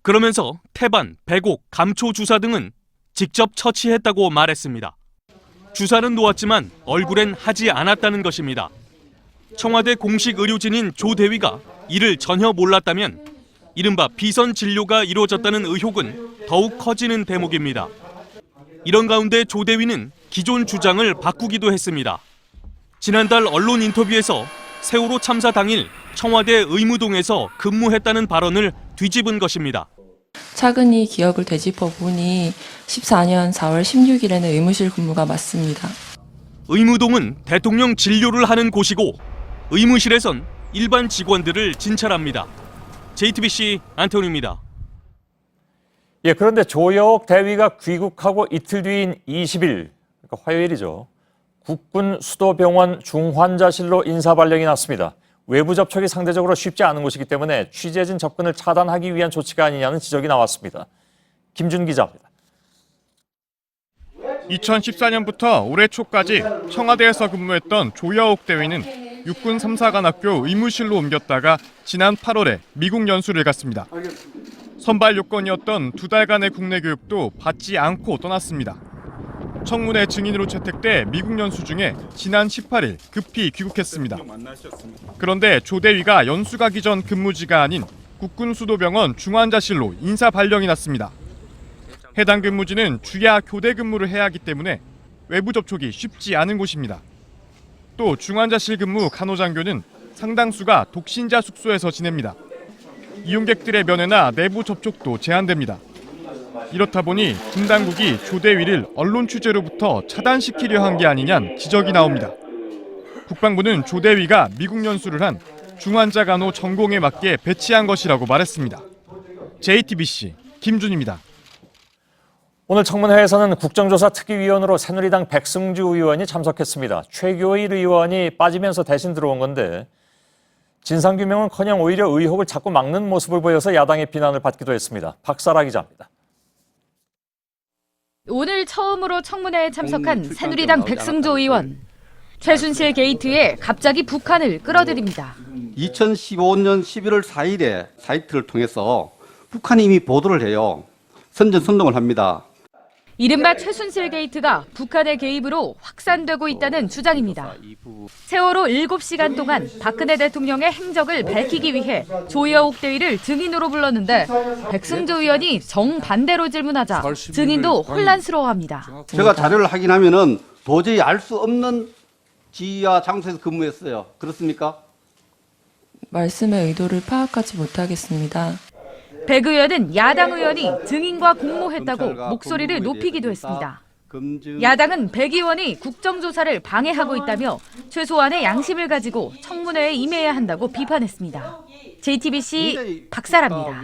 그러면서 태반, 배곡, 감초 주사 등은 직접 처치했다고 말했습니다. 주사는 놓았지만 얼굴엔 하지 않았다는 것입니다. 청와대 공식 의료진인 조 대위가 이를 전혀 몰랐다면 이른바 비선 진료가 이루어졌다는 의혹은 더욱 커지는 대목입니다. 이런 가운데 조 대위는 기존 주장을 바꾸기도 했습니다. 지난달 언론 인터뷰에서 세월호 참사 당일 청와대 의무동에서 근무했다는 발언을 뒤집은 것입니다. 차근히 기억을 되짚어 보니 14년 4월 16일에는 의무실 근무가 맞습니다. 의무동은 대통령 진료를 하는 곳이고 의무실에선 일반 직원들을 진찰합니다. JTBC 안태훈입니다. 예, 그런데 조여옥 대위가 귀국하고 이틀 뒤인 20일, 그러니까 화요일이죠. 국군 수도병원 중환자실로 인사발령이 났습니다. 외부 접촉이 상대적으로 쉽지 않은 곳이기 때문에 취재진 접근을 차단하기 위한 조치가 아니냐는 지적이 나왔습니다. 김준 기자입니다. 2014년부터 올해 초까지 청와대에서 근무했던 조여옥 대위는 육군 3사관학교 의무실로 옮겼다가 지난 8월에 미국 연수를 갔습니다. 선발 요건이었던 2달간의 국내 교육도 받지 않고 떠났습니다. 청문회 증인으로 채택돼 미국 연수 중에 지난 18일 급히 귀국했습니다. 그런데 조 대위가 연수 가기 전 근무지가 아닌 국군수도병원 중환자실로 인사 발령이 났습니다. 해당 근무지는 주야 교대 근무를 해야 하기 때문에 외부 접촉이 쉽지 않은 곳입니다. 또 중환자실 근무 간호장교는 상당수가 독신자 숙소에서 지냅니다. 이용객들의 면회나 내부 접촉도 제한됩니다. 이렇다 보니 군 당국이 조 대위를 언론 취재로부터 차단시키려 한 게 아니냐는 지적이 나옵니다. 국방부는 조 대위가 미국 연수를 한 중환자 간호 전공에 맞게 배치한 것이라고 말했습니다. JTBC 김준입니다. 오늘 청문회에서는 국정조사 특위위원으로 새누리당 백승주 의원이 참석했습니다. 최교일 의원이 빠지면서 대신 들어온 건데 진상규명은커녕 오히려 의혹을 자꾸 막는 모습을 보여서 야당의 비난을 받기도 했습니다. 박사라 기자입니다. 오늘 처음으로 청문회에 참석한 새누리당 백승조 의원. 최순실 게이트에 갑자기 북한을 끌어들입니다. 2015년 11월 4일에 사이트를 통해서 북한이 이미 보도를 해요. 선전선동을 합니다. 이른바 최순실 게이트가 북한의 개입으로 확산되고 있다는 주장입니다. 세월호 7시간 동안 박근혜 대통령의 행적을 밝히기 위해 조여옥 대위를 증인으로 불렀는데 백승조 의원이 정반대로 질문하자 증인도 혼란스러워합니다. 제가 자료를 확인하면은 도저히 알 수 없는 지위와 장소에서 근무했어요. 그렇습니까? 말씀의 의도를 파악하지 못하겠습니다. 백 의원은 야당 의원이 증인과 공모했다고 목소리를 높이기도 했습니다. 야당은 백 의원이 국정조사를 방해하고 있다며 최소한의 양심을 가지고 청문회에 임해야 한다고 비판했습니다. JTBC 박사라입니다.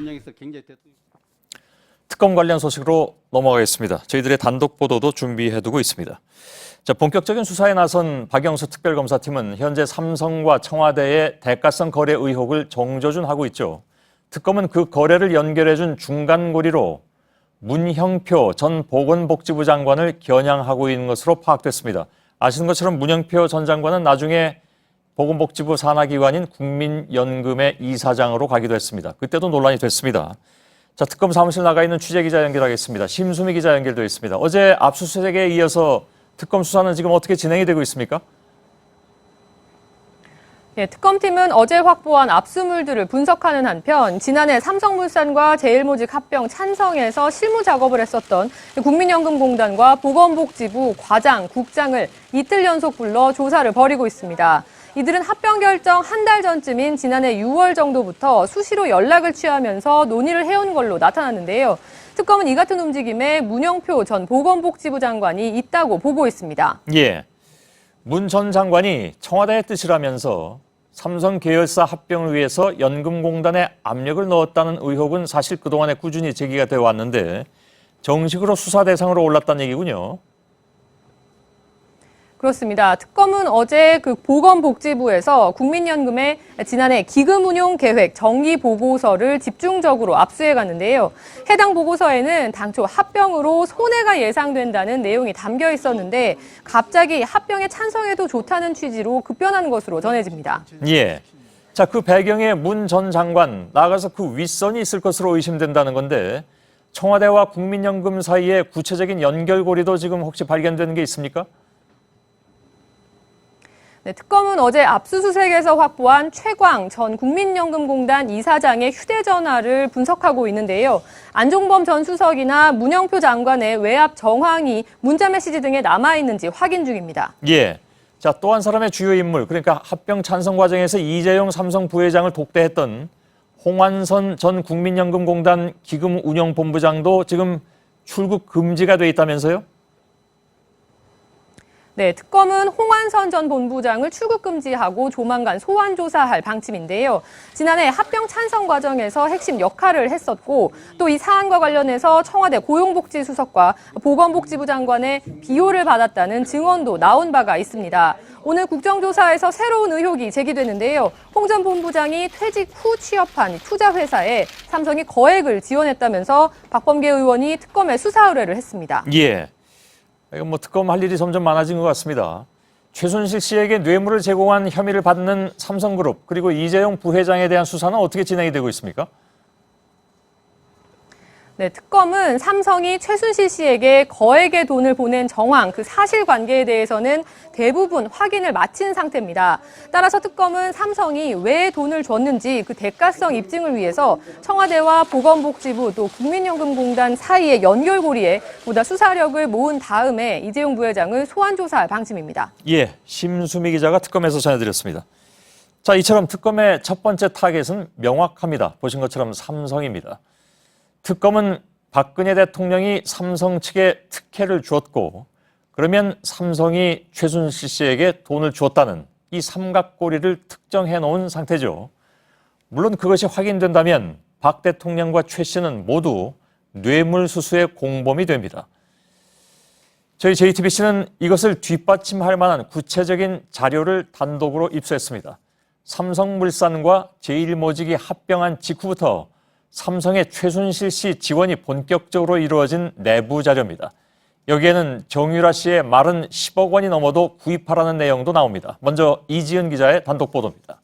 특검 관련 소식으로 넘어가겠습니다. 저희들의 단독 보도도 준비해두고 있습니다. 자, 본격적인 수사에 나선 박영수 특별검사팀은 현재 삼성과 청와대의 대가성 거래 의혹을 정조준하고 있죠. 특검은 그 거래를 연결해준 중간고리로 문형표 전 보건복지부 장관을 겨냥하고 있는 것으로 파악됐습니다. 아시는 것처럼 문형표 전 장관은 나중에 보건복지부 산하기관인 국민연금의 이사장으로 가기도 했습니다. 그때도 논란이 됐습니다. 자, 특검 사무실 나가 있는 취재기자 연결하겠습니다. 심수미 기자 연결되어 있습니다. 어제 압수수색에 이어서 특검 수사는 지금 어떻게 진행이 되고 있습니까? 네, 특검팀은 어제 확보한 압수물들을 분석하는 한편 지난해 삼성물산과 제일모직 합병 찬성에서 실무 작업을 했었던 국민연금공단과 보건복지부 과장, 국장을 이틀 연속 불러 조사를 벌이고 있습니다. 이들은 합병 결정 한 달 전쯤인 지난해 6월 정도부터 수시로 연락을 취하면서 논의를 해온 걸로 나타났는데요. 특검은 이 같은 움직임에 문영표 전 보건복지부 장관이 있다고 보고 있습니다. 예, 문 전 장관이 청와대의 뜻이라면서 삼성 계열사 합병을 위해서 연금공단에 압력을 넣었다는 의혹은 사실 그동안에 꾸준히 제기가 되어 왔는데 정식으로 수사 대상으로 올랐다는 얘기군요. 그렇습니다. 특검은 어제 그 보건복지부에서 국민연금의 지난해 기금운용 계획 정기 보고서를 집중적으로 압수해 갔는데요. 해당 보고서에는 당초 합병으로 손해가 예상된다는 내용이 담겨 있었는데 갑자기 합병에 찬성해도 좋다는 취지로 급변한 것으로 전해집니다. 예. 자, 그 배경에 문 전 장관, 나아가서 그 윗선이 있을 것으로 의심된다는 건데 청와대와 국민연금 사이에 구체적인 연결고리도 지금 혹시 발견되는 게 있습니까? 네, 특검은 어제 압수수색에서 확보한 최광 전 국민연금공단 이사장의 휴대전화를 분석하고 있는데요. 안종범 전 수석이나 문영표 장관의 외압 정황이 문자메시지 등에 남아있는지 확인 중입니다. 예. 자, 또 한 사람의 주요 인물, 그러니까 합병 찬성 과정에서 이재용 삼성 부회장을 독대했던 홍완선 전 국민연금공단 기금운용본부장도 지금 출국 금지가 돼 있다면서요? 네, 특검은 홍완선 전 본부장을 출국 금지하고 조만간 소환 조사할 방침인데요. 지난해 합병 찬성 과정에서 핵심 역할을 했었고 또 이 사안과 관련해서 청와대 고용복지수석과 보건복지부 장관의 비호를 받았다는 증언도 나온 바가 있습니다. 오늘 국정조사에서 새로운 의혹이 제기되는데요. 홍 전 본부장이 퇴직 후 취업한 투자회사에 삼성이 거액을 지원했다면서 박범계 의원이 특검에 수사 의뢰를 했습니다. 예. 이건 특검 할 일이 점점 많아진 것 같습니다. 최순실 씨에게 뇌물을 제공한 혐의를 받는 삼성그룹 그리고 이재용 부회장에 대한 수사는 어떻게 진행이 되고 있습니까? 네, 특검은 삼성이 최순실 씨에게 거액의 돈을 보낸 정황, 그 사실관계에 대해서는 대부분 확인을 마친 상태입니다. 따라서 특검은 삼성이 왜 돈을 줬는지 그 대가성 입증을 위해서 청와대와 보건복지부 또 국민연금공단 사이의 연결고리에 보다 수사력을 모은 다음에 이재용 부회장을 소환 조사할 방침입니다. 예, 심수미 기자가 특검에서 전해드렸습니다. 자, 이처럼 특검의 첫 번째 타겟은 명확합니다. 보신 것처럼 삼성입니다. 특검은 박근혜 대통령이 삼성 측에 특혜를 주었고 그러면 삼성이 최순실 씨에게 돈을 주었다는 이 삼각고리를 특정해 놓은 상태죠. 물론 그것이 확인된다면 박 대통령과 최 씨는 모두 뇌물수수의 공범이 됩니다. 저희 JTBC는 이것을 뒷받침할 만한 구체적인 자료를 단독으로 입수했습니다. 삼성물산과 제일모직이 합병한 직후부터 삼성의 최순실 씨 지원이 본격적으로 이루어진 내부 자료입니다. 여기에는 정유라 씨의 말은 10억 원이 넘어도 구입하라는 내용도 나옵니다. 먼저 이지은 기자의 단독 보도입니다.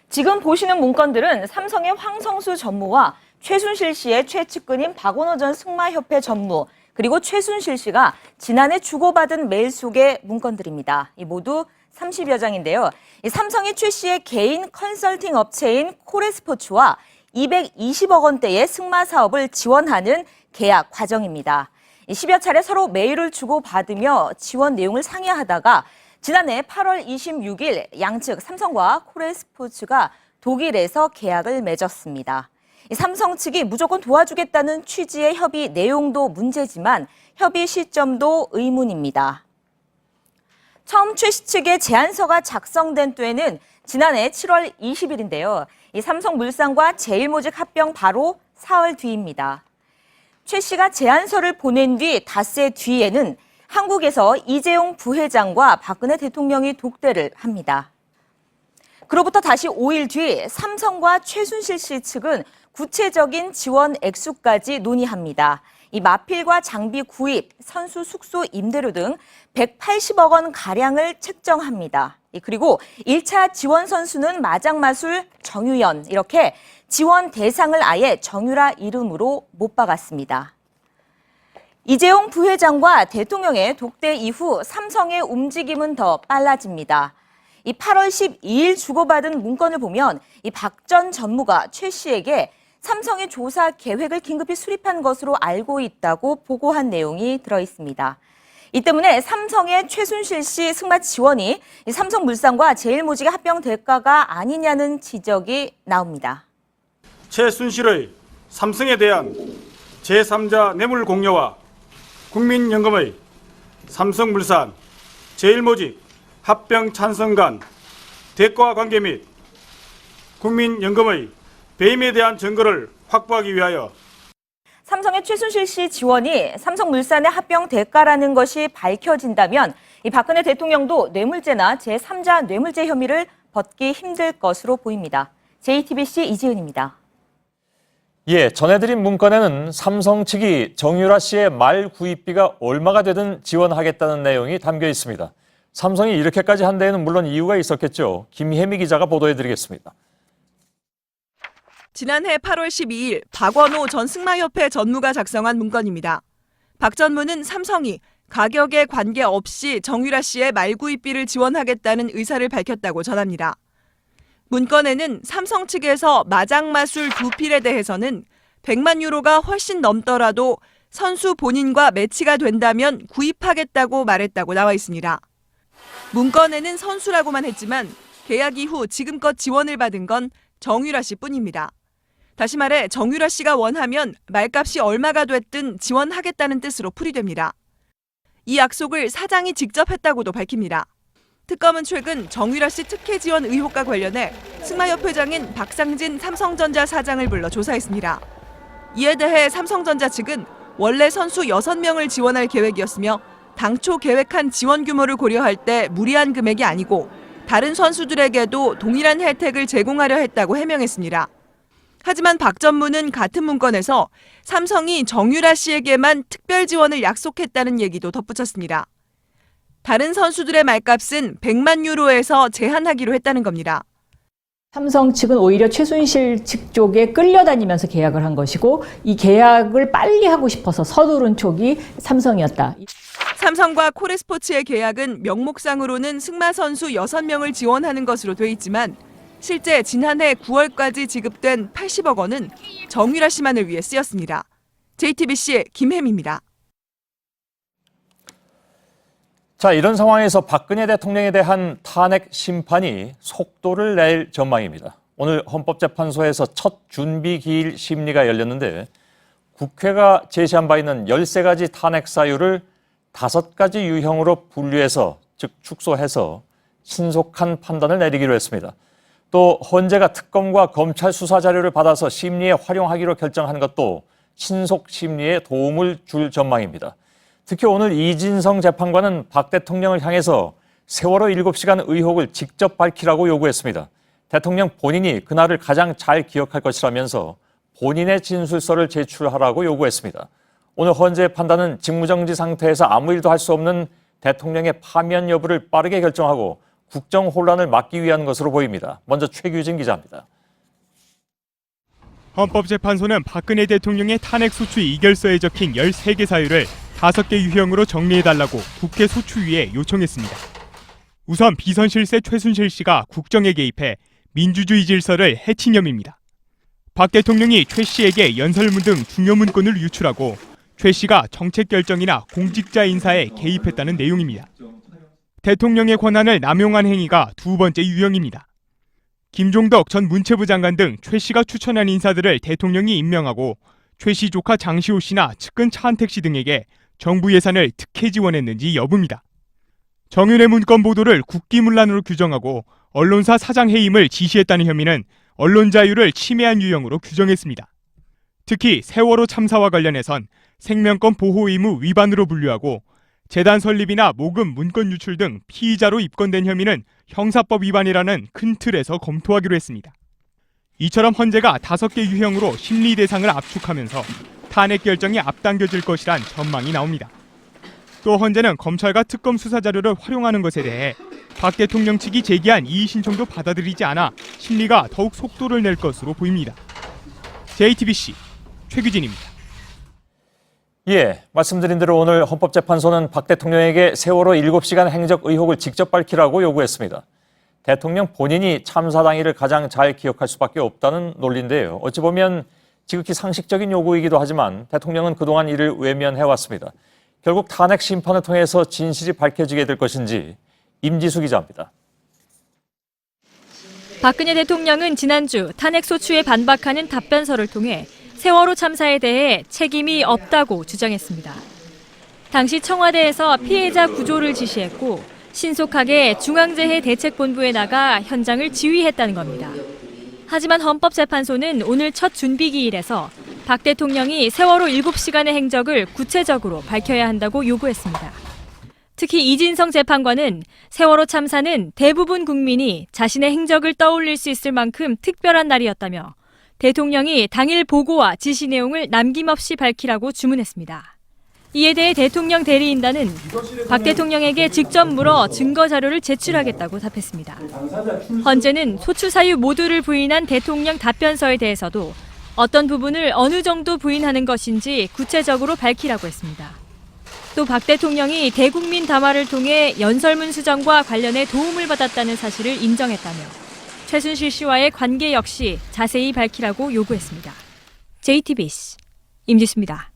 지금 보시는 문건들은 삼성의 황성수 전무와 최순실 씨의 최측근인 박원호 전 승마협회 전무 그리고 최순실 씨가 지난해 주고받은 메일 속의 문건들입니다. 이 모두 30여 장인데요. 삼성이 최 씨의 개인 컨설팅 업체인 코레스포츠와 220억 원대의 승마 사업을 지원하는 계약 과정입니다. 10여 차례 서로 메일을 주고받으며 지원 내용을 상의하다가 지난해 8월 26일 양측 삼성과 코레스포츠가 독일에서 계약을 맺었습니다. 삼성 측이 무조건 도와주겠다는 취지의 협의 내용도 문제지만 협의 시점도 의문입니다. 처음 최 씨 측의 제안서가 작성된 때에는 지난해 7월 20일인데요. 이 삼성물산과 제일모직 합병 바로 사흘 뒤입니다. 최 씨가 제안서를 보낸 뒤 닷새 뒤에는 한국에서 이재용 부회장과 박근혜 대통령이 독대를 합니다. 그로부터 다시 5일 뒤 삼성과 최순실 씨 측은 구체적인 지원 액수까지 논의합니다. 이 마필과 장비 구입, 선수 숙소 임대료 등 180억 원 가량을 책정합니다. 그리고 1차 지원 선수는 마장마술 정유연 이렇게 지원 대상을 아예 정유라 이름으로 못 박았습니다. 이재용 부회장과 대통령의 독대 이후 삼성의 움직임은 더 빨라집니다. 이 8월 12일 주고받은 문건을 보면 이 박 전 전무가 최 씨에게 삼성의 조사 계획을 긴급히 수립한 것으로 알고 있다고 보고한 내용이 들어 있습니다. 이 때문에 삼성의 최순실 씨 승마 지원이 삼성물산과 제일모직의 합병 대가가 아니냐는 지적이 나옵니다. 최순실의 삼성에 대한 제3자 뇌물 공여와 국민연금의 삼성물산, 제일모직 합병 찬성 간 대가 관계 및 국민연금의 배임에 대한 증거를 확보하기 위하여 삼성의 최순실 씨 지원이 삼성물산의 합병 대가라는 것이 밝혀진다면 이 박근혜 대통령도 뇌물죄나 제3자 뇌물죄 혐의를 벗기 힘들 것으로 보입니다. JTBC 이지은입니다. 예, 전해드린 문건에는 삼성 측이 정유라 씨의 말 구입비가 얼마가 되든 지원하겠다는 내용이 담겨 있습니다. 삼성이 이렇게까지 한 데에는 물론 이유가 있었겠죠. 김혜미 기자가 보도해드리겠습니다. 지난해 8월 12일 박원호 전 승마협회 전무가 작성한 문건입니다. 박 전무는 삼성이 가격에 관계없이 정유라 씨의 말구입비를 지원하겠다는 의사를 밝혔다고 전합니다. 문건에는 삼성 측에서 마장마술 두 필에 대해서는 100만 유로가 훨씬 넘더라도 선수 본인과 매치가 된다면 구입하겠다고 말했다고 나와 있습니다. 문건에는 선수라고만 했지만 계약 이후 지금껏 지원을 받은 건 정유라 씨뿐입니다. 다시 말해 정유라 씨가 원하면 말값이 얼마가 됐든 지원하겠다는 뜻으로 풀이됩니다. 이 약속을 사장이 직접 했다고도 밝힙니다. 특검은 최근 정유라 씨 특혜 지원 의혹과 관련해 승마협회장인 박상진 삼성전자 사장을 불러 조사했습니다. 이에 대해 삼성전자 측은 원래 선수 6명을 지원할 계획이었으며 당초 계획한 지원 규모를 고려할 때 무리한 금액이 아니고 다른 선수들에게도 동일한 혜택을 제공하려 했다고 해명했습니다. 하지만 박 전무는 같은 문건에서 삼성이 정유라 씨에게만 특별 지원을 약속했다는 얘기도 덧붙였습니다. 다른 선수들의 말값은 100만 유로에서 제한하기로 했다는 겁니다. 삼성 측은 오히려 최순실 측 쪽에 끌려다니면서 계약을 한 것이고 이 계약을 빨리 하고 싶어서 서두른 촉이 삼성이었다. 삼성과 코레스포츠의 계약은 명목상으로는 승마 선수 6명을 지원하는 것으로 돼 있지만 실제 지난해 9월까지 지급된 80억 원은 정유라 씨만을 위해 쓰였습니다. JTBC 김혜미입니다. 자, 이런 상황에서 박근혜 대통령에 대한 탄핵 심판이 속도를 낼 전망입니다. 오늘 헌법재판소에서 첫 준비기일 심리가 열렸는데 국회가 제시한 바 있는 13가지 탄핵 사유를 5가지 유형으로 분류해서, 즉 축소해서 신속한 판단을 내리기로 했습니다. 또 헌재가 특검과 검찰 수사 자료를 받아서 심리에 활용하기로 결정한 것도 신속 심리에 도움을 줄 전망입니다. 특히 오늘 이진성 재판관은 박 대통령을 향해서 세월호 7시간 의혹을 직접 밝히라고 요구했습니다. 대통령 본인이 그날을 가장 잘 기억할 것이라면서 본인의 진술서를 제출하라고 요구했습니다. 오늘 헌재의 판단은 직무정지 상태에서 아무 일도 할 수 없는 대통령의 파면 여부를 빠르게 결정하고 국정 혼란을 막기 위한 것으로 보입니다. 먼저 최규진 기자입니다. 헌법재판소는 박근혜 대통령의 탄핵 소추 이결서에 적힌 13개 사유를 5개 유형으로 정리해달라고 국회 소추위에 요청했습니다. 우선 비선실세 최순실 씨가 국정에 개입해 민주주의 질서를 해친 혐의입니다. 박 대통령이 최 씨에게 연설문 등 중요 문건을 유출하고 최 씨가 정책 결정이나 공직자 인사에 개입했다는 내용입니다. 대통령의 권한을 남용한 행위가 두 번째 유형입니다. 김종덕 전 문체부 장관 등 최 씨가 추천한 인사들을 대통령이 임명하고 최 씨 조카 장시호 씨나 측근 차한택 씨 등에게 정부 예산을 특혜 지원했는지 여부입니다. 정윤회 문건 보도를 국기문란으로 규정하고 언론사 사장 해임을 지시했다는 혐의는 언론 자유를 침해한 유형으로 규정했습니다. 특히 세월호 참사와 관련해선 생명권 보호 의무 위반으로 분류하고 재단 설립이나 모금, 문건 유출 등 피의자로 입건된 혐의는 형사법 위반이라는 큰 틀에서 검토하기로 했습니다. 이처럼 헌재가 5개 유형으로 심리 대상을 압축하면서 탄핵 결정이 앞당겨질 것이란 전망이 나옵니다. 또 헌재는 검찰과 특검 수사 자료를 활용하는 것에 대해 박 대통령 측이 제기한 이의 신청도 받아들이지 않아 심리가 더욱 속도를 낼 것으로 보입니다. JTBC 최규진입니다. 예, 말씀드린 대로 오늘 헌법재판소는 박 대통령에게 세월호 7시간 행적 의혹을 직접 밝히라고 요구했습니다. 대통령 본인이 참사 당일을 가장 잘 기억할 수밖에 없다는 논리인데요. 어찌 보면 지극히 상식적인 요구이기도 하지만 대통령은 그동안 이를 외면해왔습니다. 결국 탄핵 심판을 통해서 진실이 밝혀지게 될 것인지 임지수 기자입니다. 박근혜 대통령은 지난주 탄핵 소추에 반박하는 답변서를 통해 세월호 참사에 대해 책임이 없다고 주장했습니다. 당시 청와대에서 피해자 구조를 지시했고 신속하게 중앙재해대책본부에 나가 현장을 지휘했다는 겁니다. 하지만 헌법재판소는 오늘 첫 준비기일에서 박 대통령이 세월호 7시간의 행적을 구체적으로 밝혀야 한다고 요구했습니다. 특히 이진성 재판관은 세월호 참사는 대부분 국민이 자신의 행적을 떠올릴 수 있을 만큼 특별한 날이었다며 대통령이 당일 보고와 지시 내용을 남김없이 밝히라고 주문했습니다. 이에 대해 대통령 대리인단은 박 대통령에게 직접 물어 증거 자료를 제출하겠다고 답했습니다. 헌재는 소추 사유 모두를 부인한 대통령 답변서에 대해서도 어떤 부분을 어느 정도 부인하는 것인지 구체적으로 밝히라고 했습니다. 또 박 대통령이 대국민 담화를 통해 연설문 수정과 관련해 도움을 받았다는 사실을 인정했다며 최순실 씨와의 관계 역시 자세히 밝히라고 요구했습니다. JTBC 임지수입니다.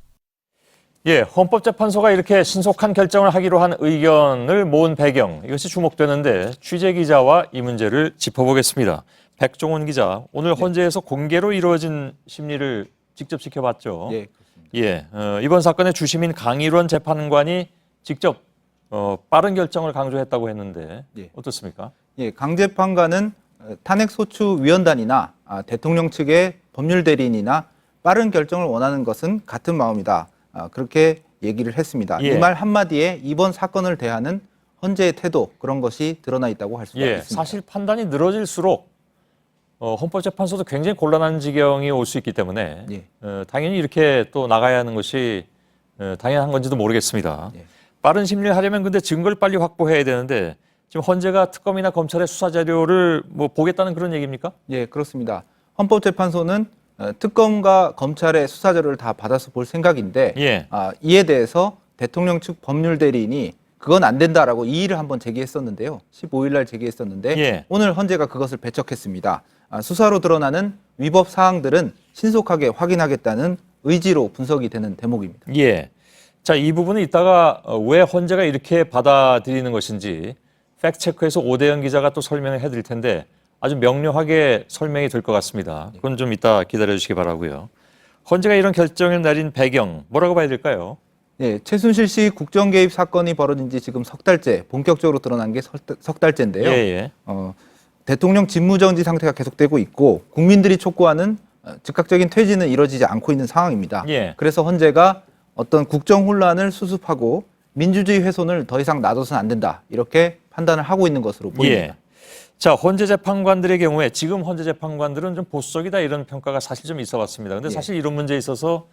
예, 헌법재판소가 이렇게 신속한 결정을 하기로 한 의견을 모은 배경, 이것이 주목되는데 취재 기자와 이 문제를 짚어보겠습니다. 백종원 기자, 오늘 헌재에서 공개로 이루어진 심리를 직접 지켜봤죠. 네, 예, 이번 사건의 주심인 강일원 재판관이 직접 빠른 결정을 강조했다고 했는데 예. 어떻습니까? 예, 강 재판관은 탄핵소추위원단이나 대통령 측의 법률 대리인이나 빠른 결정을 원하는 것은 같은 마음이다. 그렇게 얘기를 했습니다. 예. 이 말 한마디에 이번 사건을 대하는 헌재의 태도, 그런 것이 드러나 있다고 할 수가 예, 있습니다. 사실 판단이 늘어질수록 헌법재판소도 굉장히 곤란한 지경이 올 수 있기 때문에 예. 당연히 이렇게 또 나가야 하는 것이 당연한 건지도 모르겠습니다. 예. 빠른 심리를 하려면 근데 증거를 빨리 확보해야 되는데 지금 헌재가 특검이나 검찰의 수사 자료를 뭐 보겠다는 그런 얘기입니까? 예, 그렇습니다. 헌법재판소는 특검과 검찰의 수사 자료를 다 받아서 볼 생각인데 예. 이에 대해서 대통령 측 법률 대리인이 그건 안 된다라고 이의를 한번 제기했었는데요. 15일 날 제기했었는데 예. 오늘 헌재가 그것을 배척했습니다. 수사로 드러나는 위법 사항들은 신속하게 확인하겠다는 의지로 분석이 되는 대목입니다. 예. 자, 이 부분은 이따가 왜 헌재가 이렇게 받아들이는 것인지 팩트체크에서 오대영 기자가 또 설명을 해드릴 텐데 아주 명료하게 설명이 될 것 같습니다. 그건 좀 이따 기다려주시기 바라고요. 헌재가 이런 결정을 내린 배경 뭐라고 봐야 될까요? 네, 최순실 씨 국정 개입 사건이 벌어진 지 지금 석 달째, 본격적으로 드러난 게 석 달째인데요. 예. 대통령 직무정지 상태가 계속되고 있고 국민들이 촉구하는 즉각적인 퇴진은 이루어지지 않고 있는 상황입니다. 예. 그래서 헌재가 어떤 국정 혼란을 수습하고 민주주의 훼손을 더 이상 놔둬서는 안 된다, 이렇게 판단을 하고 있는 것으로 보입니다. 예. 자, 헌재 재판관들의 경우에 지금 헌재 재판관들은 좀 보수적이다 이런 평가가 사실 좀 있어 왔습니다. 근데 사실 이런 문제에 있어서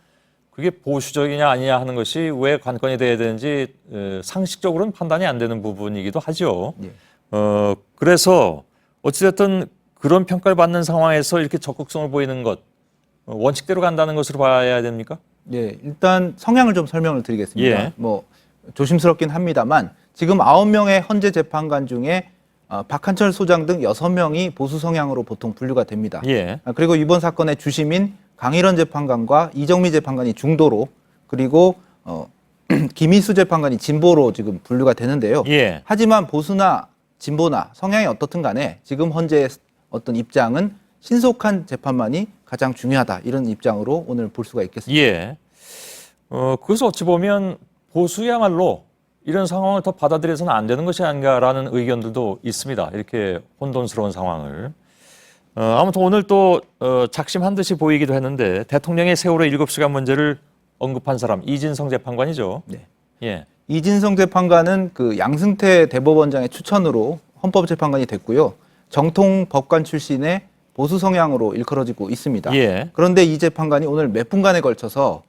그게 보수적이냐 아니냐 하는 것이 왜 관건이 돼야 되는지 상식적으로는 판단이 안 되는 부분이기도 하죠. 그래서 어찌됐든 그런 평가를 받는 상황에서 이렇게 적극성을 보이는 것, 원칙대로 간다는 것으로 봐야 됩니까? 예, 일단 성향을 좀 설명을 드리겠습니다. 예. 뭐 조심스럽긴 합니다만 지금 9명의 헌재 재판관 중에 박한철 소장 등 6명이 보수 성향으로 보통 분류가 됩니다. 예. 그리고 이번 사건의 주심인 강일원 재판관과 이정미 재판관이 중도로, 그리고 김희수 재판관이 진보로 지금 분류가 되는데요. 예. 하지만 보수나 진보나 성향이 어떻든 간에 지금 헌재의 어떤 입장은 신속한 재판만이 가장 중요하다, 이런 입장으로 오늘 볼 수가 있겠습니다. 예. 그래서 어찌 보면 보수야말로 이런 상황을 더 받아들여서는 안 되는 것이 아닌가라는 의견들도 있습니다. 이렇게 혼돈스러운 상황을. 아무튼 오늘 또 작심한 듯이 보이기도 했는데 대통령의 세월호 7시간 문제를 언급한 사람 이진성 재판관이죠. 네. 예. 이진성 재판관은 그 양승태 대법원장의 추천으로 헌법재판관이 됐고요. 정통 법관 출신의 보수 성향으로 일컬어지고 있습니다. 예. 그런데 이 재판관이 오늘 몇 분간에 걸쳐서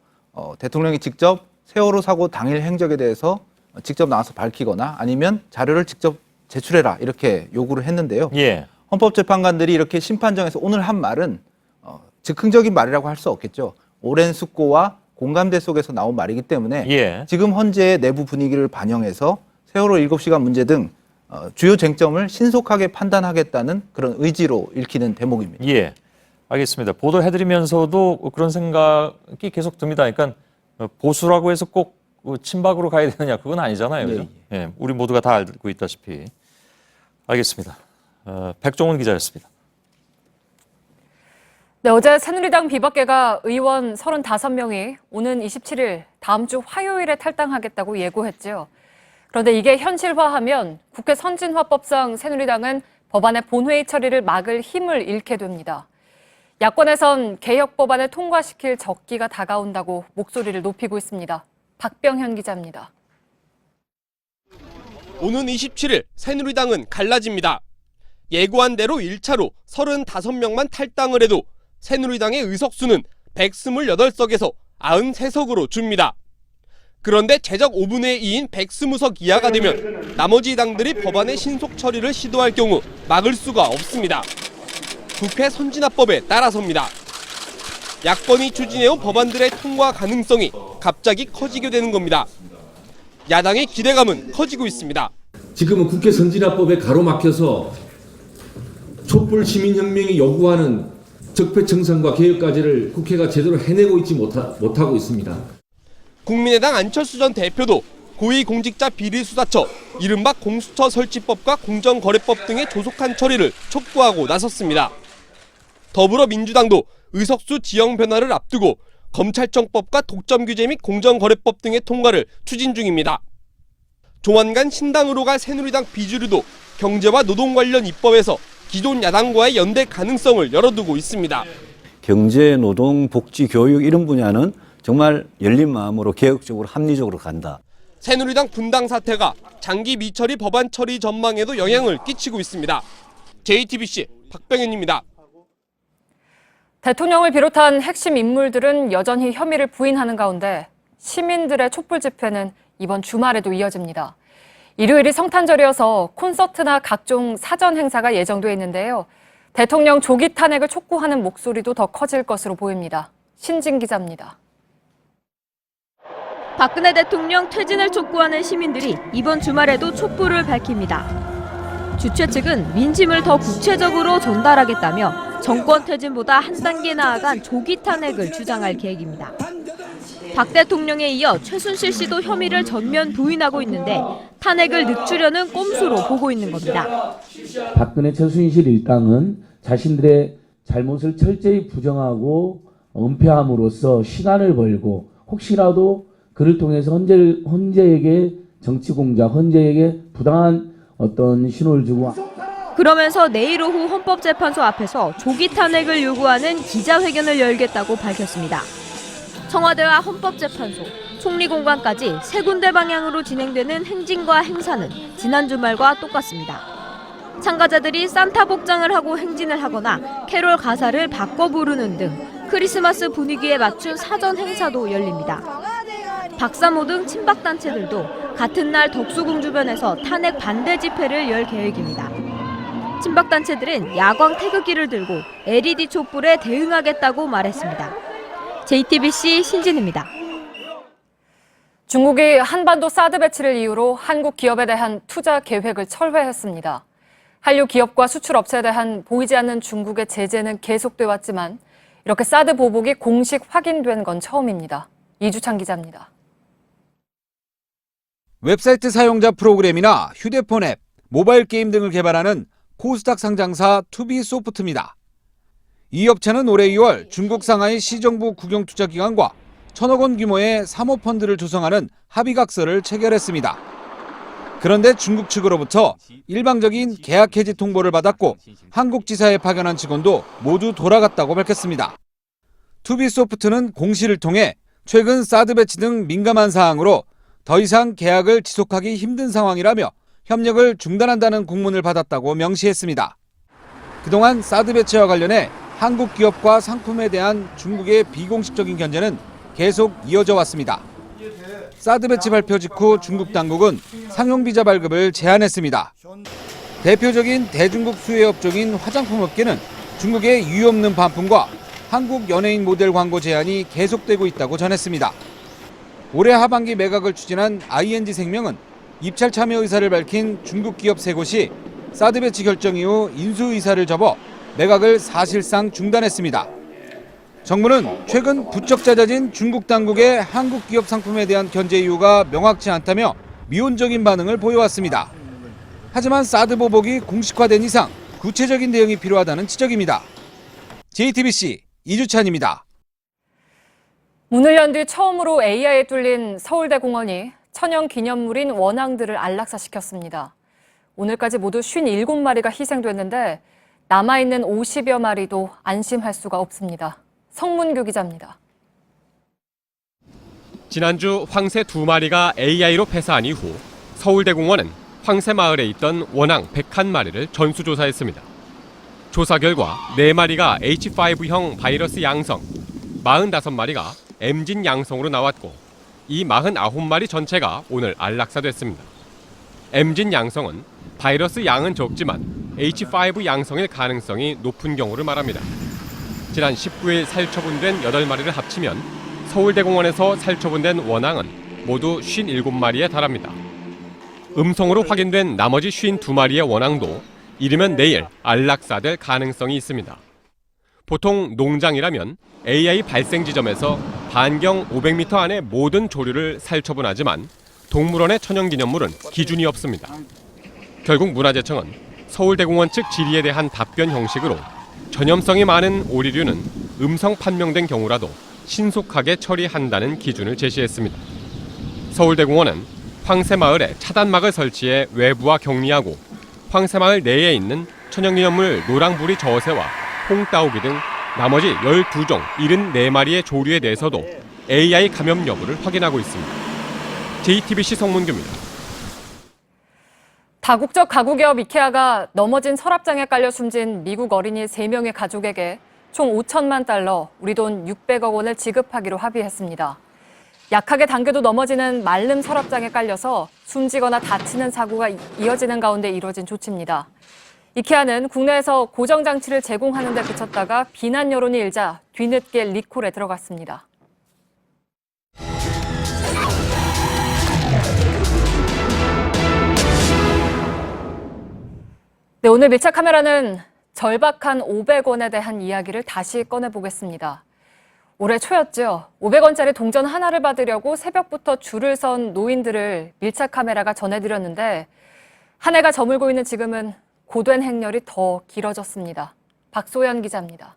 대통령이 직접 세월호 사고 당일 행적에 대해서 직접 나와서 밝히거나 아니면 자료를 직접 제출해라, 이렇게 요구를 했는데요. 예. 헌법재판관들이 이렇게 심판정에서 오늘 한 말은 즉흥적인 말이라고 할 수 없겠죠. 오랜 숙고와 공감대 속에서 나온 말이기 때문에 예. 지금 헌재의 내부 분위기를 반영해서 세월호 7시간 문제 등 주요 쟁점을 신속하게 판단하겠다는 그런 의지로 읽히는 대목입니다. 예. 알겠습니다. 보도해드리면서도 그런 생각이 계속 듭니다. 그러니까 보수라고 해서 꼭 친박으로 가야 되느냐, 그건 아니잖아요. 그죠? 예. 우리 모두가 다 알고 있다시피. 알겠습니다. 백종원 기자였습니다. 네, 어제 새누리당 비박계가 의원 35명이 오는 27일 다음 주 화요일에 탈당하겠다고 예고했죠. 그런데 이게 현실화하면 국회 선진화법상 새누리당은 법안의 본회의 처리를 막을 힘을 잃게 됩니다. 야권에선 개혁 법안을 통과시킬 적기가 다가온다고 목소리를 높이고 있습니다. 박병현 기자입니다. 오는 27일 새누리당은 갈라집니다. 예고한 대로 1차로 35명만 탈당을 해도 새누리당의 의석수는 128석에서 93석으로 줍니다. 그런데 제적 5분의 2인 120석 이하가 되면 나머지 당들이 법안의 신속 처리를 시도할 경우 막을 수가 없습니다. 국회 선진화법에 따라섭니다. 야권이 추진해온 법안들의 통과 가능성이 갑자기 커지게 되는 겁니다. 야당의 기대감은 커지고 있습니다. 지금은 국회 선진화법에 가로막혀서 촛불 시민혁명이 요구하는 적폐청산과 개혁까지를 국회가 제대로 해내고 있지 못하고 있습니다. 국민의당 안철수 전 대표도 고위공직자 비리수사처, 이른바 공수처 설치법과 공정거래법 등의 조속한 처리를 촉구하고 나섰습니다. 더불어민주당도 의석수 지형 변화를 앞두고 검찰청법과 독점규제 및 공정거래법 등의 통과를 추진 중입니다. 조만간 신당으로 갈 새누리당 비주류도 경제와 노동 관련 입법에서 기존 야당과의 연대 가능성을 열어두고 있습니다. 경제, 노동, 복지, 교육 이런 분야는 정말 열린 마음으로 개혁적으로 합리적으로 간다. 새누리당 분당 사태가 장기 미처리 법안 처리 전망에도 영향을 끼치고 있습니다. JTBC 박병현입니다. 대통령을 비롯한 핵심 인물들은 여전히 혐의를 부인하는 가운데 시민들의 촛불 집회는 이번 주말에도 이어집니다. 일요일이 성탄절이어서 콘서트나 각종 사전 행사가 예정돼 있는데요. 대통령 조기 탄핵을 촉구하는 목소리도 더 커질 것으로 보입니다. 신진 기자입니다. 박근혜 대통령 퇴진을 촉구하는 시민들이 이번 주말에도 촛불을 밝힙니다. 주최 측은 민심을 더 구체적으로 전달하겠다며 정권 퇴진보다 한 단계 나아간 조기 탄핵을 주장할 계획입니다. 박 대통령에 이어 최순실 씨도 혐의를 전면 부인하고 있는데 탄핵을 늦추려는 꼼수로 보고 있는 겁니다. 박근혜 최순실 일당은 자신들의 잘못을 철저히 부정하고 은폐함으로써 시간을 벌고 혹시라도 그를 통해서 헌재에게 정치 공작, 헌재에게 부당한 어떤 신호를 주고 그러면서 내일 오후 헌법재판소 앞에서 조기 탄핵을 요구하는 기자회견을 열겠다고 밝혔습니다. 청와대와 헌법재판소, 총리공관까지 세 군데 방향으로 진행되는 행진과 행사는 지난 주말과 똑같습니다. 참가자들이 산타 복장을 하고 행진을 하거나 캐롤 가사를 바꿔 부르는 등 크리스마스 분위기에 맞춘 사전 행사도 열립니다. 박사모 등 친박단체들도 같은 날 덕수궁 주변에서 탄핵 반대 집회를 열 계획입니다. 친박단체들은 야광 태극기를 들고 LED 촛불에 대응하겠다고 말했습니다. JTBC 신진입니다. 중국이 한반도 사드 배치를 이유로 한국 기업에 대한 투자 계획을 철회했습니다. 한류 기업과 수출업체에 대한 보이지 않는 중국의 제재는 계속돼 왔지만 이렇게 사드 보복이 공식 확인된 건 처음입니다. 이주찬 기자입니다. 웹사이트 사용자 프로그램이나 휴대폰 앱, 모바일 게임 등을 개발하는 코스닥 상장사 투비소프트입니다. 이 업체는 올해 2월 중국 상하이 시정부 국영투자기관과 1,000억 원 규모의 사모펀드를 조성하는 합의각서를 체결했습니다. 그런데 중국 측으로부터 일방적인 계약 해지 통보를 받았고 한국 지사에 파견한 직원도 모두 돌아갔다고 밝혔습니다. 투비소프트는 공시를 통해 최근 사드 배치 등 민감한 사항으로 더 이상 계약을 지속하기 힘든 상황이라며 협력을 중단한다는 공문을 받았다고 명시했습니다. 그동안 사드 배치와 관련해 한국 기업과 상품에 대한 중국의 비공식적인 견제는 계속 이어져 왔습니다. 사드 배치 발표 직후 중국 당국은 상용비자 발급을 제한했습니다. 대표적인 대중국 수혜 업종인 화장품 업계는 중국의 이유 없는 반품과 한국 연예인 모델 광고 제한이 계속되고 있다고 전했습니다. 올해 하반기 매각을 추진한 ING생명은 입찰 참여 의사를 밝힌 중국 기업 3곳이 사드 배치 결정 이후 인수 의사를 접어 매각을 사실상 중단했습니다. 정부는 최근 부쩍 잦아진 중국 당국의 한국 기업 상품에 대한 견제 이유가 명확치 않다며 미온적인 반응을 보여왔습니다. 하지만 사드 보복이 공식화된 이상 구체적인 대응이 필요하다는 지적입니다. JTBC 이주찬입니다. 문을 연 뒤 처음으로 AI에 뚫린 서울대공원이 천연 기념물인 원앙들을 안락사시켰습니다. 오늘까지 모두 57마리가 희생됐는데 남아있는 50여 마리도 안심할 수가 없습니다. 성문규 기자입니다. 지난주 황새 2마리가 AI로 폐사한 이후 서울대공원은 황새 마을에 있던 원앙 101마리를 전수조사했습니다. 조사 결과 4마리가 H5형 바이러스 양성, 45마리가 M진 양성으로 나왔고 이 49마리 전체가 오늘 안락사됐습니다. M진 양성은 바이러스 양은 적지만 H5 양성일 가능성이 높은 경우를 말합니다. 지난 19일 살처분된 8마리를 합치면 서울대공원에서 살처분된 원앙은 모두 57마리에 달합니다. 음성으로 확인된 나머지 52마리의 원앙도 이르면 내일 안락사될 가능성이 있습니다. 보통 농장이라면 AI 발생 지점에서 반경 500m 안의 모든 조류를 살처분하지만 동물원의 천연기념물은 기준이 없습니다. 결국 문화재청은 서울대공원 측 질의에 대한 답변 형식으로 전염성이 많은 오리류는 음성 판명된 경우라도 신속하게 처리한다는 기준을 제시했습니다. 서울대공원은 황새마을에 차단막을 설치해 외부와 격리하고 황새마을 내에 있는 천연기념물 노랑부리 저새와 홍따오기 등 나머지 12종 74마리의 조류에 대해서도 AI 감염 여부를 확인하고 있습니다. JTBC 성문규입니다. 다국적 가구기업 이케아가 넘어진 서랍장에 깔려 숨진 미국 어린이 3명의 가족에게 총 5천만 달러, 우리 돈 600억 원을 지급하기로 합의했습니다. 약하게 당겨도 넘어지는 말름 서랍장에 깔려서 숨지거나 다치는 사고가 이어지는 가운데 이뤄진 조치입니다. 이케아는 국내에서 고정장치를 제공하는 데 그쳤다가 비난 여론이 일자 뒤늦게 리콜에 들어갔습니다. 네, 오늘 밀착 카메라는 절박한 500원에 대한 이야기를 다시 꺼내보겠습니다. 올해 초였죠. 500원짜리 동전 하나를 받으려고 새벽부터 줄을 선 노인들을 밀착 카메라가 전해드렸는데 한 해가 저물고 있는 지금은 고된 행렬이 더 길어졌습니다. 박소연 기자입니다.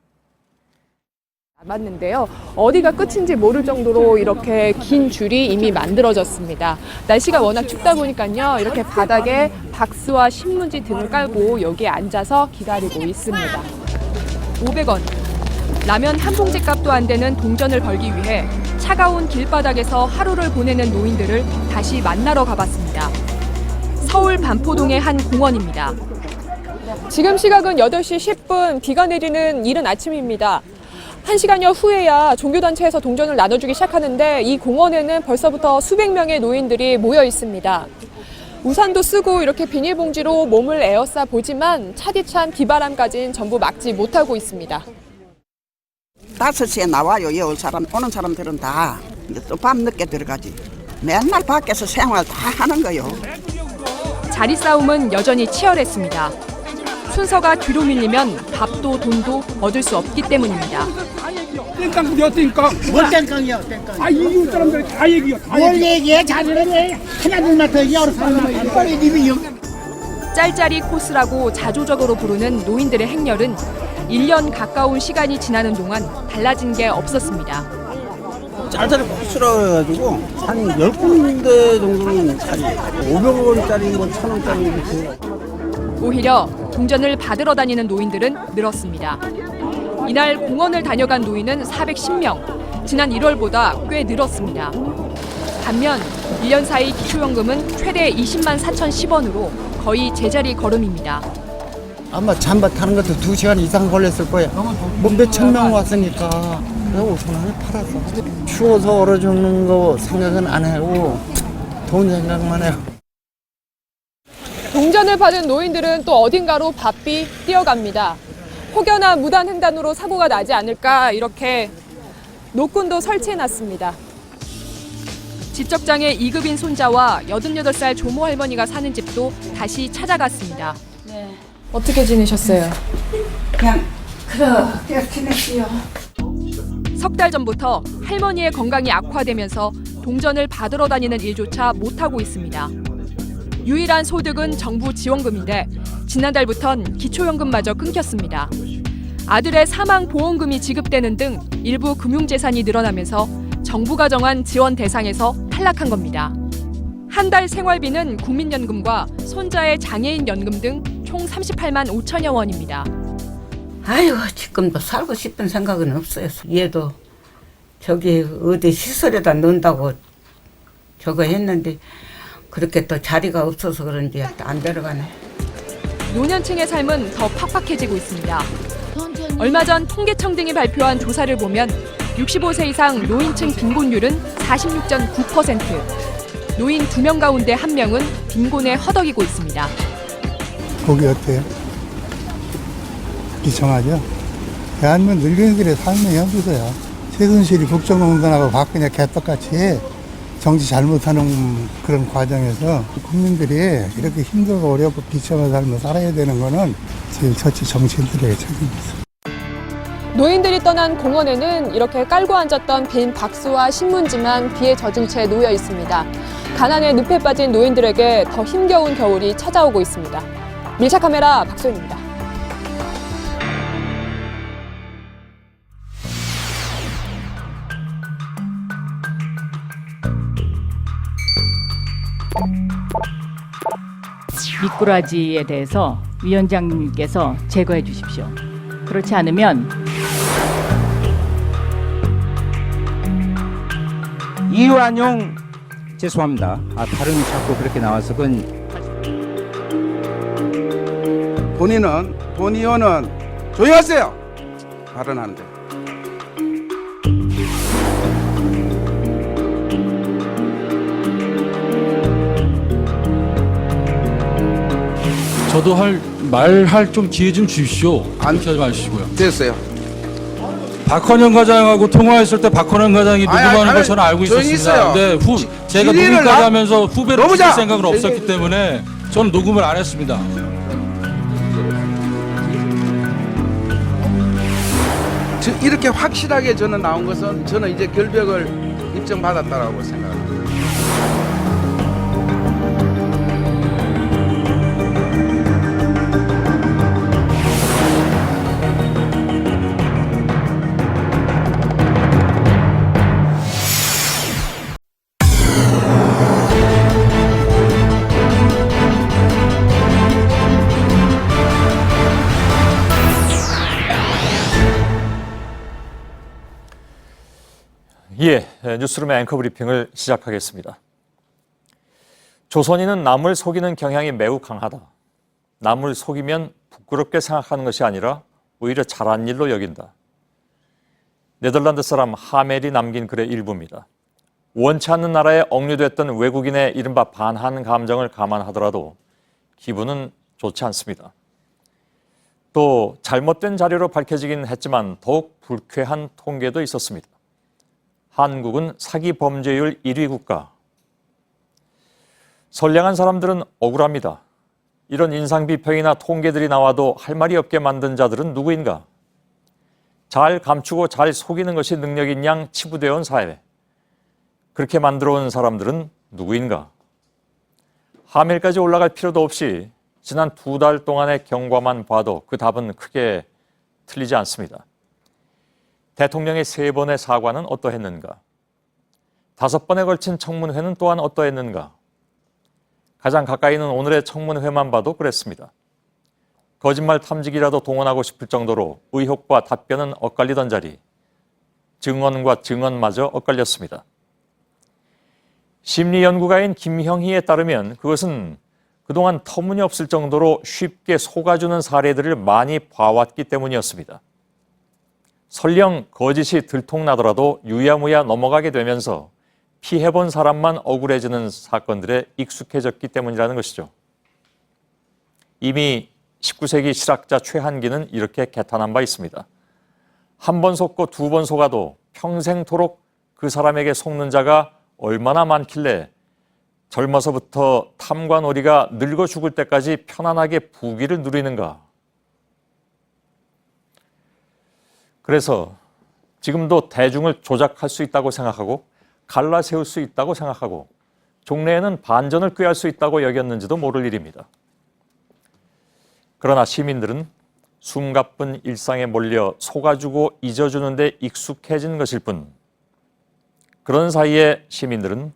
맞는데요. 어디가 끝인지 모를 정도로 이렇게 긴 줄이 이미 만들어졌습니다. 날씨가 워낙 춥다 보니까요. 이렇게 바닥에 박스와 신문지 등을 깔고 여기에 앉아서 기다리고 있습니다. 500원. 라면 한 봉지 값도 안 되는 동전을 벌기 위해 차가운 길바닥에서 하루를 보내는 노인들을 다시 만나러 가봤습니다. 서울 반포동의 한 공원입니다. 지금 시각은 8시 10분, 비가 내리는 이른 아침입니다. 1시간여 후에야 종교단체에서 동전을 나눠주기 시작하는데 이 공원에는 벌써부터 수백 명의 노인들이 모여 있습니다. 우산도 쓰고 이렇게 비닐봉지로 몸을 에워싸 보지만 차디찬 비바람까지는 전부 막지 못하고 있습니다. 5시에 나와요. 오는 사람들은 다 또 밤늦게 들어가지. 맨날 밖에서 생활 다 하는 거요. 자리 싸움은 여전히 치열했습니다. 순서가 뒤로 밀리면 밥도 돈도 얻을 수 없기 때문입니다. 땡깡이요, 땡깡. 뭘 땡깡이요, 땡깡. 아, 이웃 사람들 다 얘기요. 뭘 얘기해? 자리를 해. 하나둘만 더 여러 사람들 빨리 님이요. 짤짤이 코스라고 자조적으로 부르는 노인들의 행렬은 1년 가까운 시간이 지나는 동안 달라진 게 없었습니다. 짤짤이 코스라고 해가지고 한 10군데 정도는 500원짜리, 1,000원짜리. 오히려 동전을 받으러 다니는 노인들은 늘었습니다. 이날 공원을 다녀간 노인은 410명, 지난 1월보다 꽤 늘었습니다. 반면 1년 사이 기초연금은 최대 20만 4,010원으로 거의 제자리 걸음입니다. 아마 잠바 타는 것도 2시간 이상 걸렸을 거야. 뭐 몇천 명 왔으니까. 그래서 5,000원에 팔았어. 추워서 얼어 죽는 거 생각은 안 하고 돈 생각만 해요. 동전을 받은 노인들은 또 어딘가로 바삐 뛰어갑니다. 혹여나 무단 횡단으로 사고가 나지 않을까 이렇게 노끈도 설치해놨습니다. 집적장애 2급인 손자와 88살 조모 할머니가 사는 집도 다시 찾아갔습니다. 네. 어떻게 지내셨어요? 그냥 그렇게 지냈지요. 석 달 전부터 할머니의 건강이 악화되면서 동전을 받으러 다니는 일조차 못하고 있습니다. 유일한 소득은 정부 지원금인데 지난달부턴 기초연금마저 끊겼습니다. 아들의 사망보험금이 지급되는 등 일부 금융재산이 늘어나면서 정부가 정한 지원 대상에서 탈락한 겁니다. 한 달 생활비는 국민연금과 손자의 장애인연금 등 총 38만 5천여 원입니다. 아이고 지금도 살고 싶은 생각은 없어요. 얘도 저기 어디 시설에다 넣는다고 저거 했는데 그렇게 또 자리가 없어서 그런지 안 들어가네. 노년층의 삶은 더 팍팍해지고 있습니다. 얼마 전 통계청 등이 발표한 조사를 보면 65세 이상 노인층 빈곤율은 46.9%. 노인 2명 가운데 1명은 빈곤에 허덕이고 있습니다. 거기 어때요? 비참하죠? 대한민국 늙은이들의 삶의 현실이야. 최순실이 국정농단하고 박근혜 개떡같이 정치 잘못하는 그런 과정에서 국민들이 이렇게 힘들고 어렵고 비참한 삶을 살아야 되는 거는 지금 저치 정치인들의 책임이죠. 노인들이 떠난 공원에는 이렇게 깔고 앉았던 빈 박스와 신문지만 비에 젖은 채 놓여 있습니다. 가난에 늪에 빠진 노인들에게 더 힘겨운 겨울이 찾아오고 있습니다. 밀착카메라 박소연입니다. 미꾸라지에 대해서 위원장님께서 제거해 주십시오. 그렇지 않으면 이완용 죄송합니다. 발음이 자꾸 그렇게 나와서 그건 본 의원은 조용하세요. 발언하는데. 저도 말할 좀 기회 좀 주십시오. 그렇게 하지 마시고요. 됐어요. 박헌영 과장하고 통화했을 때 박헌영 과장이 녹음하는 걸 저는 알고 조용히 있었습니다. 있어요. 근데 제가 녹음까지 하면서 후배로 주실 생각은 없었기 때문에 저는 녹음을 안 했습니다. 이렇게 확실하게 저는 나온 것은 저는 이제 결백을 입증받았다라고 생각합니다. 예, 뉴스룸의 앵커 브리핑을 시작하겠습니다. 조선인은 남을 속이는 경향이 매우 강하다. 남을 속이면 부끄럽게 생각하는 것이 아니라 오히려 잘한 일로 여긴다. 네덜란드 사람 하멜이 남긴 글의 일부입니다. 원치 않는 나라에 억류됐던 외국인의 이른바 반한 감정을 감안하더라도 기분은 좋지 않습니다. 또 잘못된 자료로 밝혀지긴 했지만 더욱 불쾌한 통계도 있었습니다. 한국은 사기 범죄율 1위 국가. 선량한 사람들은 억울합니다. 이런 인상비평이나 통계들이 나와도 할 말이 없게 만든 자들은 누구인가? 잘 감추고 잘 속이는 것이 능력인 양 치부되어 온 사회. 그렇게 만들어 온 사람들은 누구인가? 하멜까지 올라갈 필요도 없이 지난 2달 동안의 경과만 봐도 그 답은 크게 틀리지 않습니다. 대통령의 3번의 사과는 어떠했는가? 5번에 걸친 청문회는 또한 어떠했는가? 가장 가까이 있는 오늘의 청문회만 봐도 그랬습니다. 거짓말 탐지기라도 동원하고 싶을 정도로 의혹과 답변은 엇갈리던 자리, 증언과 증언마저 엇갈렸습니다. 심리연구가인 김형희에 따르면 그것은 그동안 터무니없을 정도로 쉽게 속아주는 사례들을 많이 봐왔기 때문이었습니다. 설령 거짓이 들통나더라도 유야무야 넘어가게 되면서 피해본 사람만 억울해지는 사건들에 익숙해졌기 때문이라는 것이죠. 이미 19세기 실학자 최한기는 이렇게 개탄한 바 있습니다. 한 번 속고 2번 속아도 평생토록 그 사람에게 속는 자가 얼마나 많길래 젊어서부터 탐관오리가 늙어 죽을 때까지 편안하게 부귀를 누리는가. 그래서 지금도 대중을 조작할 수 있다고 생각하고 갈라 세울 수 있다고 생각하고 종래에는 반전을 꾀할 수 있다고 여겼는지도 모를 일입니다. 그러나 시민들은 숨가쁜 일상에 몰려 속아주고 잊어주는 데 익숙해진 것일 뿐 그런 사이에 시민들은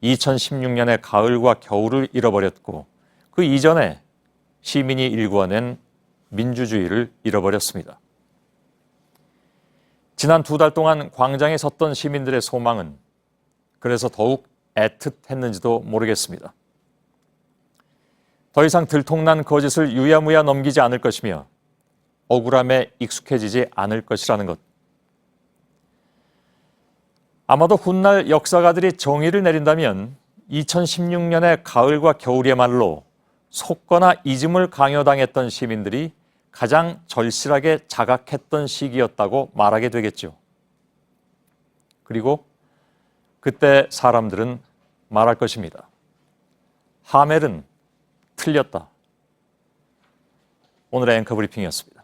2016년의 가을과 겨울을 잃어버렸고 그 이전에 시민이 일궈낸 민주주의를 잃어버렸습니다. 지난 2달 동안 광장에 섰던 시민들의 소망은 그래서 더욱 애틋했는지도 모르겠습니다. 더 이상 들통난 거짓을 유야무야 넘기지 않을 것이며 억울함에 익숙해지지 않을 것이라는 것. 아마도 훗날 역사가들이 정의를 내린다면 2016년의 가을과 겨울이야말로 속거나 잊음을 강요당했던 시민들이 가장 절실하게 자각했던 시기였다고 말하게 되겠죠. 그리고 그때 사람들은 말할 것입니다. 하멜은 틀렸다. 오늘의 앵커 브리핑이었습니다.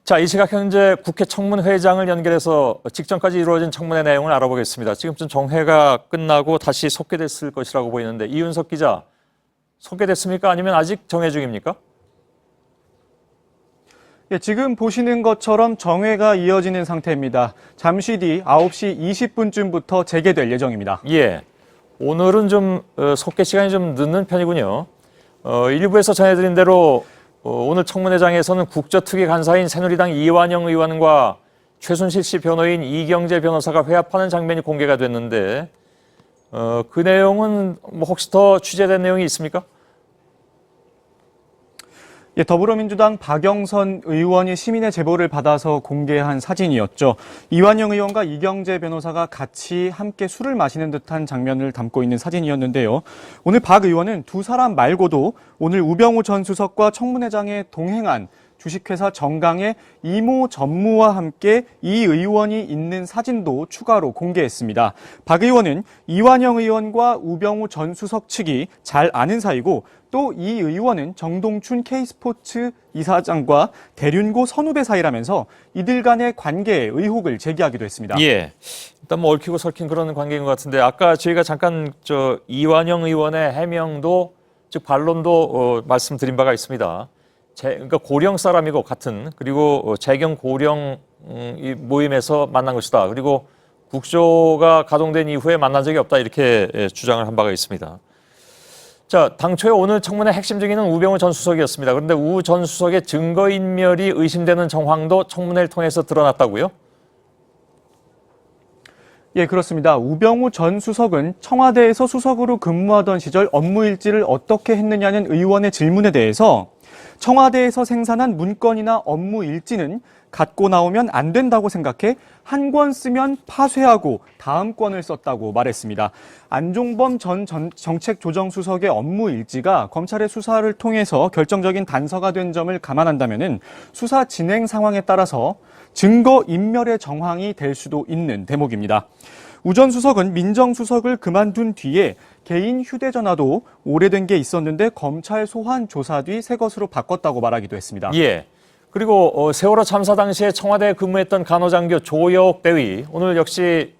자, 이 시각 현재 국회 청문회장을 연결해서 직전까지 이루어진 청문회 내용을 알아보겠습니다. 지금쯤 정회가 끝나고 다시 속개됐을 것이라고 보이는데 이윤석 기자, 속개됐습니까? 아니면 아직 정회 중입니까? 예, 지금 보시는 것처럼 정회가 이어지는 상태입니다. 잠시 뒤 9시 20분쯤부터 재개될 예정입니다. 예, 오늘은 좀 속개 시간이 좀 늦는 편이군요. 일부에서 전해드린 대로 오늘 청문회장에서는 국저특위 간사인 새누리당 이완영 의원과 최순실 씨 변호인 이경재 변호사가 회합하는 장면이 공개가 됐는데 그 내용은 뭐 혹시 더 취재된 내용이 있습니까? 예, 더불어민주당 박영선 의원이 시민의 제보를 받아서 공개한 사진이었죠. 이완영 의원과 이경재 변호사가 같이 함께 술을 마시는 듯한 장면을 담고 있는 사진이었는데요. 오늘 박 의원은 두 사람 말고도 오늘 우병우 전 수석과 청문회장에 동행한 주식회사 정강의 이모 전무와 함께 이 의원이 있는 사진도 추가로 공개했습니다. 박 의원은 이완영 의원과 우병우 전 수석 측이 잘 아는 사이고 또 이 의원은 정동춘 K스포츠 이사장과 대륜고 선후배 사이라면서 이들 간의 관계에 의혹을 제기하기도 했습니다. 예, 일단 뭐 얽히고 설킨 그런 관계인 것 같은데 아까 저희가 잠깐 이완영 의원의 해명도 즉 반론도 말씀드린 바가 있습니다. 그러니까 고령 사람이고 같은 그리고 재경 고령 모임에서 만난 것이다. 그리고 국조가 가동된 이후에 만난 적이 없다 이렇게 주장을 한 바가 있습니다. 자, 당초에 오늘 청문회 핵심 증인은 우병우 전 수석이었습니다. 그런데 우 전 수석의 증거인멸이 의심되는 정황도 청문회를 통해서 드러났다고요? 예, 그렇습니다. 우병우 전 수석은 청와대에서 수석으로 근무하던 시절 업무 일지를 어떻게 했느냐는 의원의 질문에 대해서 청와대에서 생산한 문건이나 업무 일지는 갖고 나오면 안 된다고 생각해 한 권 쓰면 파쇄하고 다음 권을 썼다고 말했습니다. 안종범 전 정책조정수석의 업무 일지가 검찰의 수사를 통해서 결정적인 단서가 된 점을 감안한다면 수사 진행 상황에 따라서 증거 인멸의 정황이 될 수도 있는 대목입니다. 우 전 수석은 민정수석을 그만둔 뒤에 개인 휴대전화도 오래된 게 있었는데 검찰 소환 조사 뒤 새 것으로 바꿨다고 말하기도 했습니다. 예. 그리고 세월호 참사 당시에 청와대에 근무했던 간호장교 조여옥 대위 오늘 역시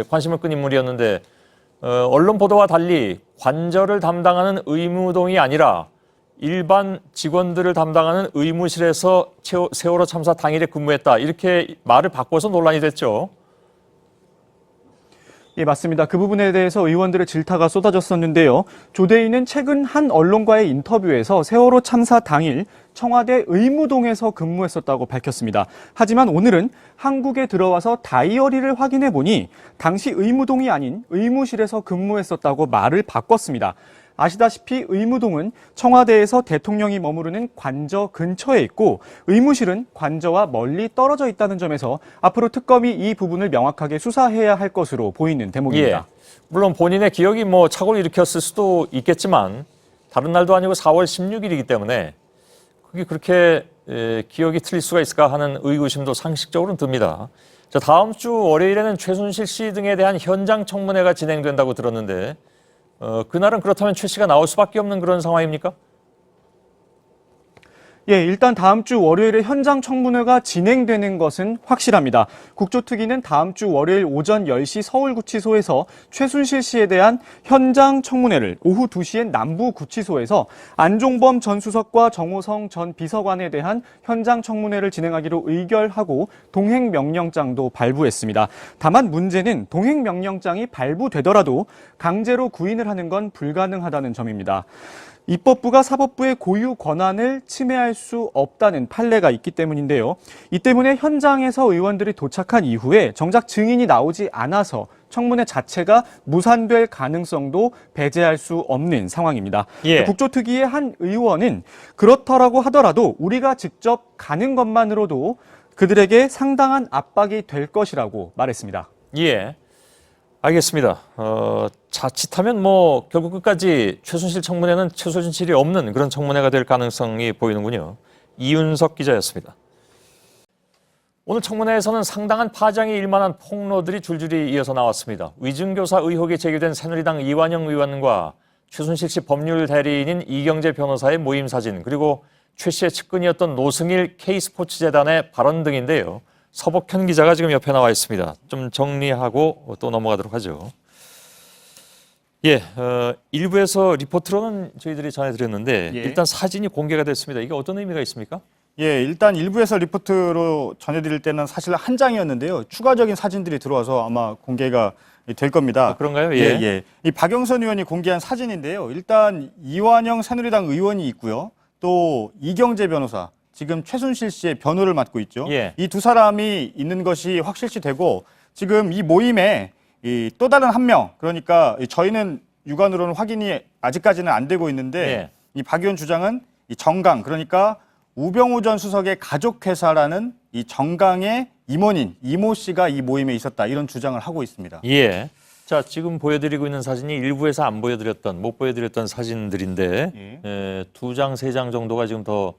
관심을 끈 인물이었는데 언론 보도와 달리 관저를 담당하는 의무동이 아니라 일반 직원들을 담당하는 의무실에서 세월호 참사 당일에 근무했다 이렇게 말을 바꿔서 논란이 됐죠. 예, 맞습니다. 그 부분에 대해서 의원들의 질타가 쏟아졌었는데요. 조 대위는 최근 한 언론과의 인터뷰에서 세월호 참사 당일 청와대 의무동에서 근무했었다고 밝혔습니다. 하지만 오늘은 한국에 들어와서 다이어리를 확인해 보니 당시 의무동이 아닌 의무실에서 근무했었다고 말을 바꿨습니다. 아시다시피 의무동은 청와대에서 대통령이 머무르는 관저 근처에 있고 의무실은 관저와 멀리 떨어져 있다는 점에서 앞으로 특검이 이 부분을 명확하게 수사해야 할 것으로 보이는 대목입니다. 예. 물론 본인의 기억이 뭐 착오를 일으켰을 수도 있겠지만 다른 날도 아니고 4월 16일이기 때문에 그게 그렇게 기억이 틀릴 수가 있을까 하는 의구심도 상식적으로는 듭니다. 자, 다음 주 월요일에는 최순실 씨 등에 대한 현장 청문회가 진행된다고 들었는데 그날은 그렇다면 최 씨가 나올 수밖에 없는 그런 상황입니까? 예, 일단 다음 주 월요일에 현장 청문회가 진행되는 것은 확실합니다. 국조특위는 다음 주 월요일 오전 10시 서울구치소에서 최순실 씨에 대한 현장 청문회를 오후 2시엔 남부구치소에서 안종범 전 수석과 정호성 전 비서관에 대한 현장 청문회를 진행하기로 의결하고 동행명령장도 발부했습니다. 다만 문제는 동행명령장이 발부되더라도 강제로 구인을 하는 건 불가능하다는 점입니다. 입법부가 사법부의 고유 권한을 침해할 수 없다는 판례가 있기 때문인데요. 이 때문에 현장에서 의원들이 도착한 이후에 정작 증인이 나오지 않아서 청문회 자체가 무산될 가능성도 배제할 수 없는 상황입니다. 예. 국조특위의 한 의원은 그렇다라고 하더라도 우리가 직접 가는 것만으로도 그들에게 상당한 압박이 될 것이라고 말했습니다. 예. 알겠습니다. 자칫하면 뭐 결국 끝까지 최순실 청문회는 최순실이 없는 그런 청문회가 될 가능성이 보이는군요. 이윤석 기자였습니다. 오늘 청문회에서는 상당한 파장이 일만한 폭로들이 줄줄이 이어서 나왔습니다. 위증교사 의혹이 제기된 새누리당 이완영 의원과 최순실 씨 법률 대리인인 이경재 변호사의 모임 사진 그리고 최 씨의 측근이었던 노승일 K스포츠재단의 발언 등인데요. 서복현 기자가 지금 옆에 나와 있습니다. 좀 정리하고 또 넘어가도록 하죠. 예, 일부에서 리포트로는 저희들이 전해드렸는데 일단 사진이 공개가 됐습니다. 이게 어떤 의미가 있습니까? 예, 일단 일부에서 리포트로 전해드릴 때는 사실 한 장이었는데요. 추가적인 사진들이 들어와서 아마 공개가 될 겁니다. 그런가요? 예. 예. 이 박영선 의원이 공개한 사진인데요. 일단 이완영 새누리당 의원이 있고요. 또 이경재 변호사, 지금 최순실 씨의 변호를 맡고 있죠. 예. 이 두 사람이 있는 것이 확실시되고 지금 이 모임에 이 또 다른 한 명, 그러니까 저희는 육안으로는 확인이 아직까지는 안 되고 있는데 예. 이 박 의원 주장은 이 정강, 그러니까 우병우 전 수석의 가족회사라는 이 정강의 임원인 이모 씨가 이 모임에 있었다, 이런 주장을 하고 있습니다. 예. 자, 지금 보여드리고 있는 사진이 일부에서 안 보여드렸던, 못 보여드렸던 사진들인데 두 장, 세 장 정도가 지금 더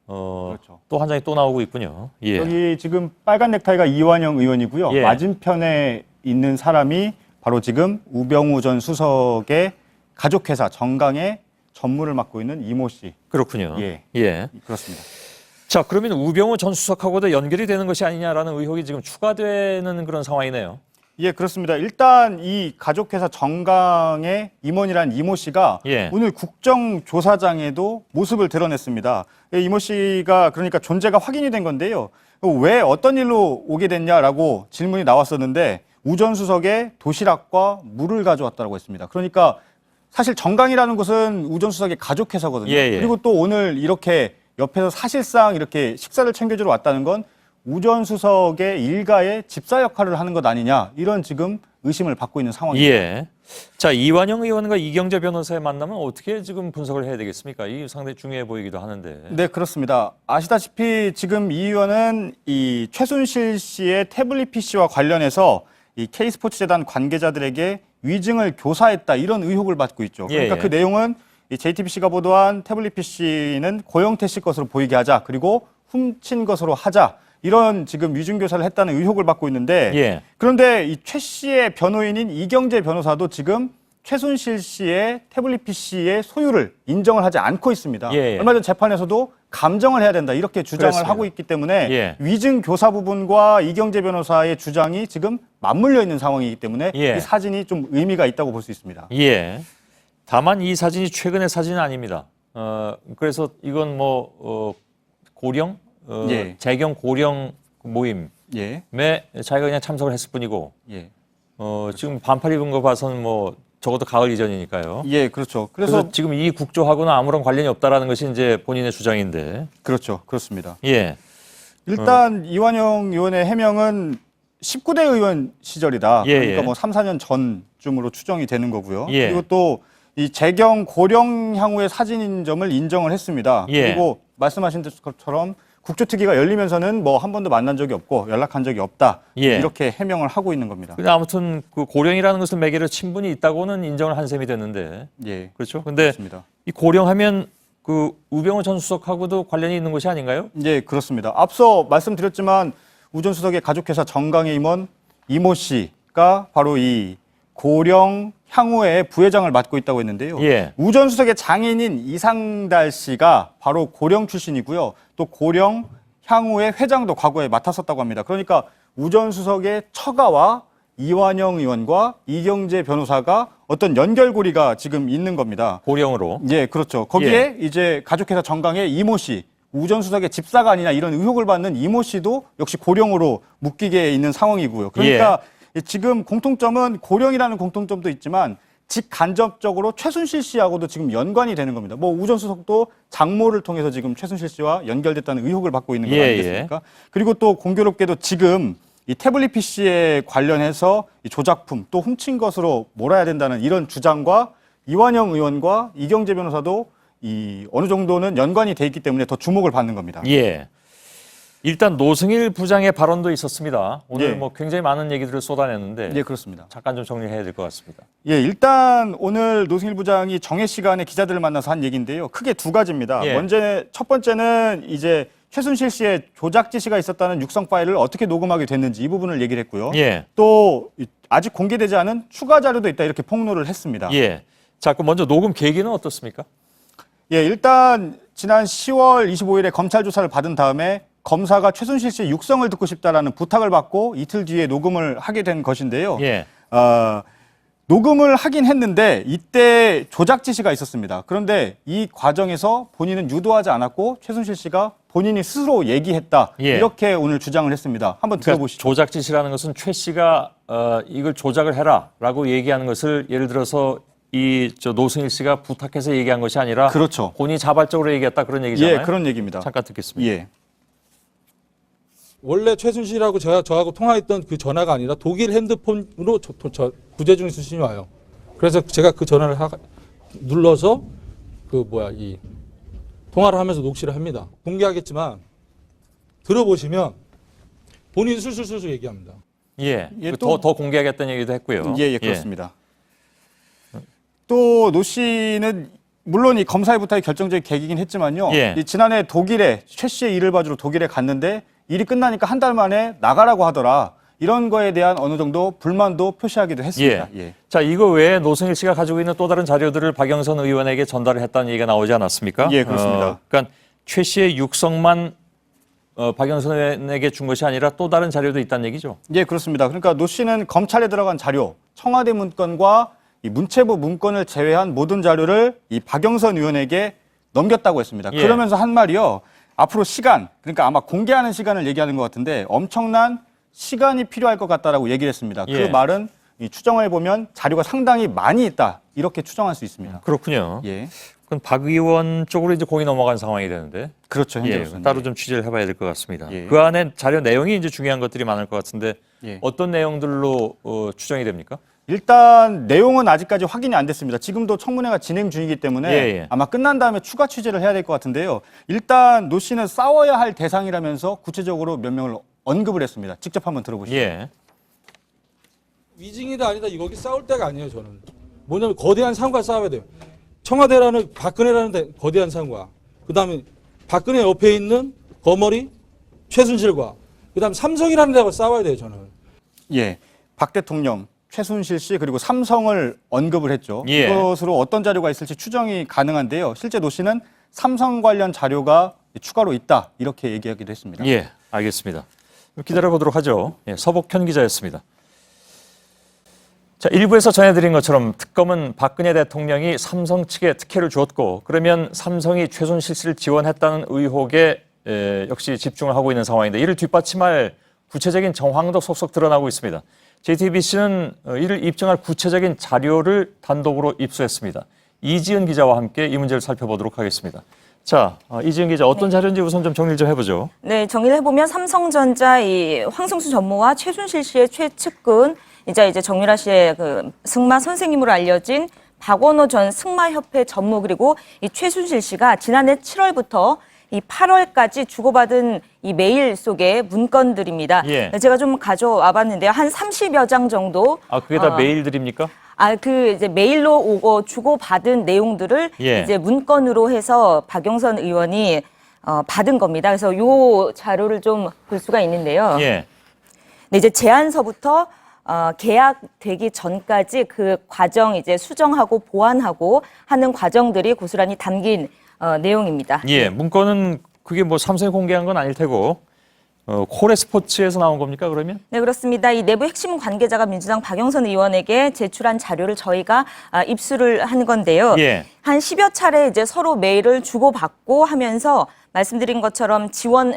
그렇죠. 또 한 장이 또 나오고 있군요. 예. 여기 지금 빨간 넥타이가 이완영 의원이고요. 예. 맞은편에 있는 사람이 바로 지금 우병우 전 수석의 가족회사 정강의 전무를 맡고 있는 이모 씨. 그렇군요. 예. 예. 그렇습니다. 자, 그러면 우병우 전 수석하고도 연결이 되는 것이 아니냐라는 의혹이 지금 추가되는 그런 상황이네요. 예, 그렇습니다. 일단 이 가족회사 정강의 임원이란 이모 씨가 예. 오늘 국정조사장에도 모습을 드러냈습니다. 이모 씨가 그러니까 존재가 확인이 된 건데요. 왜 어떤 일로 오게 됐냐라고 질문이 나왔었는데 우 전 수석의 도시락과 물을 가져왔다고 했습니다. 그러니까 사실 정강이라는 곳은 우 전 수석의 가족회사거든요. 예, 예. 그리고 또 오늘 이렇게 옆에서 사실상 이렇게 식사를 챙겨주러 왔다는 건 우 전 수석의 일가의 집사 역할을 하는 것 아니냐, 이런 지금 의심을 받고 있는 상황입니다. 예. 자, 이완영 의원과 이경재 변호사의 만남은 어떻게 지금 분석을 해야 되겠습니까? 이 상당히 중요해 보이기도 하는데. 네, 그렇습니다. 아시다시피 지금 이 의원은 이 최순실 씨의 태블릿 PC와 관련해서 이 K스포츠재단 관계자들에게 위증을 교사했다, 이런 의혹을 받고 있죠. 그러니까 예, 예. 그 내용은 이 JTBC가 고도한 태블릿 PC는 고영태 씨 것으로 보이게 하자, 그리고 훔친 것으로 하자, 이런 지금 위증 교사를 했다는 의혹을 받고 있는데 예. 그런데 이 최 씨의 변호인인 이경재 변호사도 지금 최순실 씨의 태블릿 PC의 소유를 인정을 하지 않고 있습니다. 예, 예. 얼마 전 재판에서도 감정을 해야 된다, 이렇게 주장을 그렇습니다. 하고 있기 때문에 예. 위증 교사 부분과 이경재 변호사의 주장이 지금 맞물려 있는 상황이기 때문에 예. 이 사진이 좀 의미가 있다고 볼 수 있습니다. 예. 다만 이 사진이 최근의 사진은 아닙니다. 그래서 이건 뭐 고령, 예. 재경 고령 모임에 예. 자기가 그냥 참석을 했을 뿐이고, 예. 지금 반팔 입은 거 봐서는 뭐 적어도 가을 이전이니까요. 예, 그렇죠. 그래서 지금 이 국조하고는 아무런 관련이 없다라는 것이 이제 본인의 주장인데. 그렇죠. 그렇습니다. 예. 일단 이완영 의원의 해명은 19대 의원 시절이다. 예, 그러니까 예. 뭐 3, 4년 전쯤으로 추정이 되는 거고요. 예. 그리고 또 이 재경 고령 향후의 사진인 점을 인정을 했습니다. 예. 그리고 말씀하신 것처럼 국조특위가 열리면서는 뭐 한 번도 만난 적이 없고 연락한 적이 없다. 예. 이렇게 해명을 하고 있는 겁니다. 근데 아무튼 그 고령이라는 것은 매개로 친분이 있다고는 인정을 한 셈이 됐는데. 예. 그렇죠? 근데 그렇습니다. 이 고령하면 그 우병우 전 수석하고도 관련이 있는 것이 아닌가요? 예, 그렇습니다. 앞서 말씀드렸지만 우 전 수석의 가족회사 정강의 임원 이모 씨가 바로 이 고령 향후의 부회장을 맡고 있다고 했는데요. 예. 우 전 수석의 장인인 이상달 씨가 바로 고령 출신이고요. 또 고령 향후의 회장도 과거에 맡았었다고 합니다. 그러니까 우 전 수석의 처가와 이완영 의원과 이경재 변호사가 어떤 연결고리가 지금 있는 겁니다. 고령으로. 예, 그렇죠. 거기에 이제 가족회사 정강의 이모 씨, 우 전 수석의 집사가 아니냐, 이런 의혹을 받는 이모 씨도 역시 고령으로 묶이게 있는 상황이고요. 그러니까 지금 공통점은 고령이라는 공통점도 있지만 직간접적으로 최순실 씨하고도 지금 연관이 되는 겁니다. 뭐 우 전 수석도 장모를 통해서 지금 최순실 씨와 연결됐다는 의혹을 받고 있는 거 아니겠습니까? 그리고 또 공교롭게도 지금 이 태블릿 PC에 관련해서 이 조작품 또 훔친 것으로 몰아야 된다는 이런 주장과 이완영 의원과 이경재 변호사도 이 어느 정도는 연관이 돼 있기 때문에 더 주목을 받는 겁니다. 예. 일단 노승일 부장의 발언도 있었습니다. 오늘 예. 뭐 굉장히 많은 얘기들을 쏟아냈는데. 예, 그렇습니다. 잠깐 좀 정리해야 될 것 같습니다. 예, 일단 오늘 노승일 부장이 정해 시간에 기자들을 만나서 한 얘기인데요. 크게 두 가지입니다. 예. 먼저 첫 번째는 이제 최순실 씨의 조작 지시가 있었다는 육성 파일을 어떻게 녹음하게 됐는지 이 부분을 얘기를 했고요. 예. 또 아직 공개되지 않은 추가 자료도 있다, 이렇게 폭로를 했습니다. 예. 자, 그럼 먼저 녹음 계기는 어떻습니까? 예, 일단 지난 10월 25일에 검찰 조사를 받은 다음에 검사가 최순실 씨의 육성을 듣고 싶다라는 부탁을 받고 이틀 뒤에 녹음을 하게 된 것인데요. 예. 녹음을 하긴 했는데 이때 조작 지시가 있었습니다. 그런데 이 과정에서 본인은 유도하지 않았고 최순실 씨가 본인이 스스로 얘기했다. 예. 이렇게 오늘 주장을 했습니다. 한번 들어보시죠. 그러니까 조작 지시라는 것은 최 씨가 이걸 조작을 해라라고 얘기하는 것을 예를 들어서 노승일 씨가 부탁해서 얘기한 것이 아니라 그렇죠. 본인이 자발적으로 얘기했다 그런 얘기잖아요. 예, 그런 얘기입니다. 잠깐 듣겠습니다. 예. 원래 최순실하고 저하고 통화했던 그 전화가 아니라 독일 핸드폰으로 구제중 수신이 와요. 그래서 제가 그 전화를 눌러서 이 통화를 하면서 녹취를 합니다. 공개하겠지만 들어보시면 본인 술술술술 얘기합니다. 예, 더 공개하겠다는 얘기도 했고요. 예, 그렇습니다. 또 노 씨는 물론 이 검사의 부탁이 결정적인 계기긴 했지만요. 예. 지난해 독일에 최 씨의 일을 봐주러 독일에 갔는데 일이 끝나니까 한 달 만에 나가라고 하더라. 이런 거에 대한 어느 정도 불만도 표시하기도 했습니다. 예. 자, 이거 외에 노승일 씨가 가지고 있는 또 다른 자료들을 박영선 의원에게 전달을 했다는 얘기가 나오지 않았습니까? 예, 그렇습니다. 그러니까 최 씨의 육성만 박영선 의원에게 준 것이 아니라 또 다른 자료도 있다는 얘기죠? 예, 그렇습니다. 그러니까 노 씨는 검찰에 들어간 자료, 청와대 문건과 이 문체부 문건을 제외한 모든 자료를 이 박영선 의원에게 넘겼다고 했습니다. 예. 그러면서 한 말이요. 앞으로 시간, 그러니까 아마 공개하는 시간을 얘기하는 것 같은데 엄청난 시간이 필요할 것 같다라고 얘기를 했습니다. 예. 그 말은 이 추정을 보면 자료가 상당히 많이 있다. 이렇게 추정할 수 있습니다. 그렇군요. 예. 그건 박 의원 쪽으로 이제 공이 넘어간 상황이 되는데. 그렇죠. 현재로서는. 따로 좀 취재를 해봐야 될 것 같습니다. 예. 그 안에 자료 내용이 이제 중요한 것들이 많을 것 같은데 예. 어떤 내용들로 추정이 됩니까? 일단 내용은 아직까지 확인이 안 됐습니다. 지금도 청문회가 진행 중이기 때문에 예. 아마 끝난 다음에 추가 취재를 해야 될 것 같은데요. 일단 노 씨는 싸워야 할 대상이라면서 구체적으로 몇 명을 언급을 했습니다. 직접 한번 들어보시죠. 예. 위증이다 아니다 여기 싸울 때가 아니에요. 저는 뭐냐면 거대한 상과 싸워야 돼요. 청와대라는 박근혜라는 거대한 상과 그다음에 박근혜 옆에 있는 거머리 최순실과 그다음 삼성이라는 데하고 싸워야 돼요. 저는. 예, 박 대통령, 최순실 씨 그리고 삼성을 언급을 했죠. 예. 이것으로 어떤 자료가 있을지 추정이 가능한데요. 실제 노 씨는 삼성 관련 자료가 추가로 있다 이렇게 얘기하기도 했습니다. 예, 알겠습니다. 기다려보도록 하죠. 예, 서복현 기자였습니다. 자, 일부에서 전해드린 것처럼 특검은 박근혜 대통령이 삼성 측에 특혜를 주었고 그러면 삼성이 최순실 씨를 지원했다는 의혹에 역시 집중을 하고 있는 상황인데 이를 뒷받침할 구체적인 정황도 속속 드러나고 있습니다. JTBC는 이를 입증할 구체적인 자료를 단독으로 입수했습니다. 이지은 기자와 함께 이 문제를 살펴보도록 하겠습니다. 자, 이지은 기자 어떤 자료인지 우선 좀 정리를 좀 해보죠. 네, 정리를 해보면 삼성전자 이 황성수 전무와 최순실 씨의 최측근 이제 정유라 씨의 그 승마 선생님으로 알려진 박원호 전 승마협회 전무 그리고 이 최순실 씨가 지난해 7월부터 이 8월까지 주고받은 이 메일 속의 문건들입니다. 예. 제가 좀 가져와 봤는데요. 한 30여 장 정도. 아, 그게 다 메일들입니까? 이제 메일로 주고받은 내용들을 예. 이제 문건으로 해서 박영선 의원이 받은 겁니다. 그래서 요 자료를 좀 볼 수가 있는데요. 예. 네, 이제 제안서부터 계약되기 전까지 그 과정 이제 수정하고 보완하고 하는 과정들이 고스란히 담긴 내용입니다. 예, 문건은 그게 뭐 삼성이 공개한 건 아닐 테고 코레스포츠에서 나온 겁니까 그러면? 네, 그렇습니다. 이 내부 핵심 관계자가 민주당 박영선 의원에게 제출한 자료를 저희가 입수를 한 건데요. 예. 한 10여 차례 이제 서로 메일을 주고받고 하면서 말씀드린 것처럼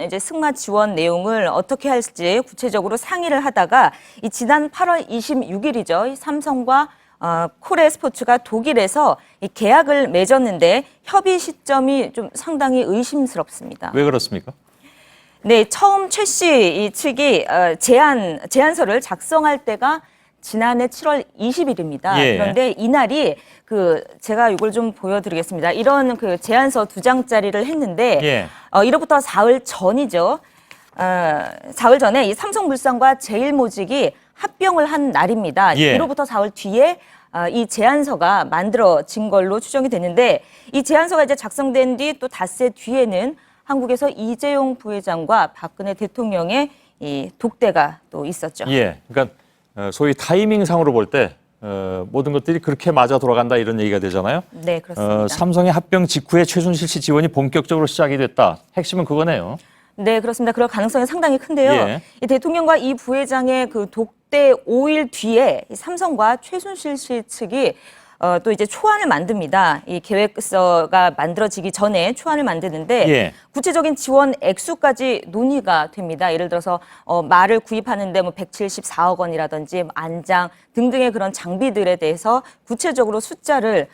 이제 승마 지원 내용을 어떻게 할지 구체적으로 상의를 하다가 이 지난 8월 26일이죠. 이 삼성과 코레스포츠가 독일에서 이 계약을 맺었는데 협의 시점이 좀 상당히 의심스럽습니다. 왜 그렇습니까? 네, 처음 최 씨 측이 제안서를 작성할 때가 지난해 7월 20일입니다. 예. 그런데 이날이 제가 이걸 좀 보여드리겠습니다. 이런 제안서 2장짜리를 했는데 예. 이로부터 사흘 전이죠. 사흘 전에 이 삼성물산과 제일모직이 합병을 한 날입니다. 예. 이로부터 사흘 뒤에 이 제안서가 만들어진 걸로 추정이 되는데 이 제안서가 이제 작성된 뒤 또 닷새 뒤에는 한국에서 이재용 부회장과 박근혜 대통령의 이 독대가 또 있었죠. 예, 그러니까 소위 타이밍상으로 볼 때 모든 것들이 그렇게 맞아 돌아간다 이런 얘기가 되잖아요. 네, 그렇습니다. 삼성의 합병 직후에 최순실 씨 지원이 본격적으로 시작이 됐다. 핵심은 그거네요. 네, 그렇습니다. 그럴 가능성이 상당히 큰데요. 예. 이 대통령과 이 부회장의 그 독대 이때 5일 뒤에 삼성과 최순실 씨 측이 또 이제 초안을 만듭니다. 이 계획서가 만들어지기 전에 초안을 만드는데 예. 구체적인 지원 액수까지 논의가 됩니다. 예를 들어서 말을 구입하는데 뭐 174억 원이라든지 안장 등등의 그런 장비들에 대해서 구체적으로 숫자를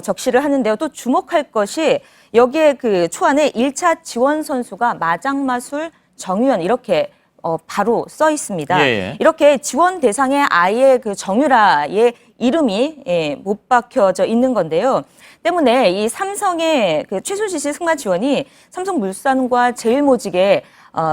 적시를 하는데요. 또 주목할 것이 여기에 그 초안에 1차 지원 선수가 마장마술 정유연 이렇게 바로 써 있습니다. 예. 이렇게 지원 대상에 아예 그 정유라의 이름이 못 박혀져 있는 건데요. 때문에 이 삼성의 그 최순실 씨 승마 지원이 삼성물산과 제일모직의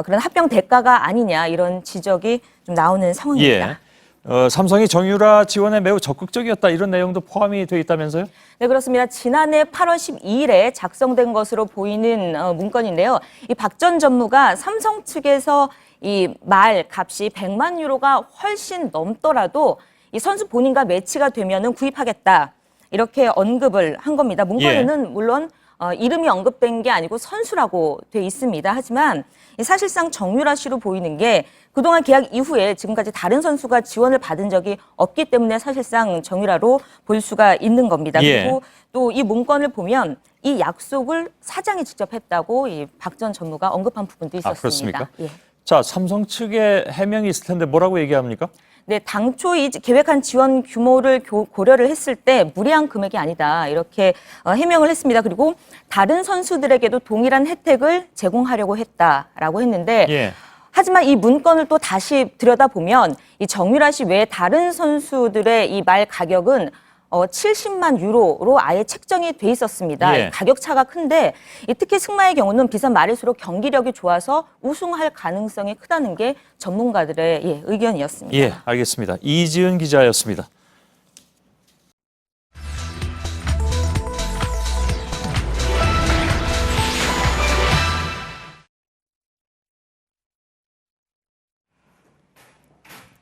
그런 합병 대가가 아니냐 이런 지적이 좀 나오는 상황입니다. 예. 삼성이 정유라 지원에 매우 적극적이었다 이런 내용도 포함이 되어 있다면서요? 네, 그렇습니다. 지난해 8월 12일에 작성된 것으로 보이는 문건인데요. 이 박 전 전무가 삼성 측에서 이 말 값이 100만 유로가 훨씬 넘더라도 이 선수 본인과 매치가 되면은 구입하겠다. 이렇게 언급을 한 겁니다. 문건에는 물론 이름이 언급된 게 아니고 선수라고 돼 있습니다. 하지만 사실상 정유라 씨로 보이는 게 그동안 계약 이후에 지금까지 다른 선수가 지원을 받은 적이 없기 때문에 사실상 정유라로 볼 수가 있는 겁니다. 예. 그리고 또 이 문건을 보면 이 약속을 사장이 직접 했다고 이 박 전 전무가 언급한 부분도 있었습니다. 그렇습니까? 예. 자, 삼성 측의 해명이 있을 텐데 뭐라고 얘기합니까? 네, 당초 이 계획한 지원 규모를 고려를 했을 때 무리한 금액이 아니다. 이렇게 해명을 했습니다. 그리고 다른 선수들에게도 동일한 혜택을 제공하려고 했다라고 했는데 예. 하지만 이 문건을 또 다시 들여다보면 이 정유라 씨 외에 다른 선수들의 이 말 가격은 70만 유로로 아예 책정이 돼 있었습니다. 예. 가격 차가 큰데 특히 승마의 경우는 비싼 말일수록 경기력이 좋아서 우승할 가능성이 크다는 게 전문가들의 의견이었습니다. 예, 알겠습니다. 이지은 기자였습니다.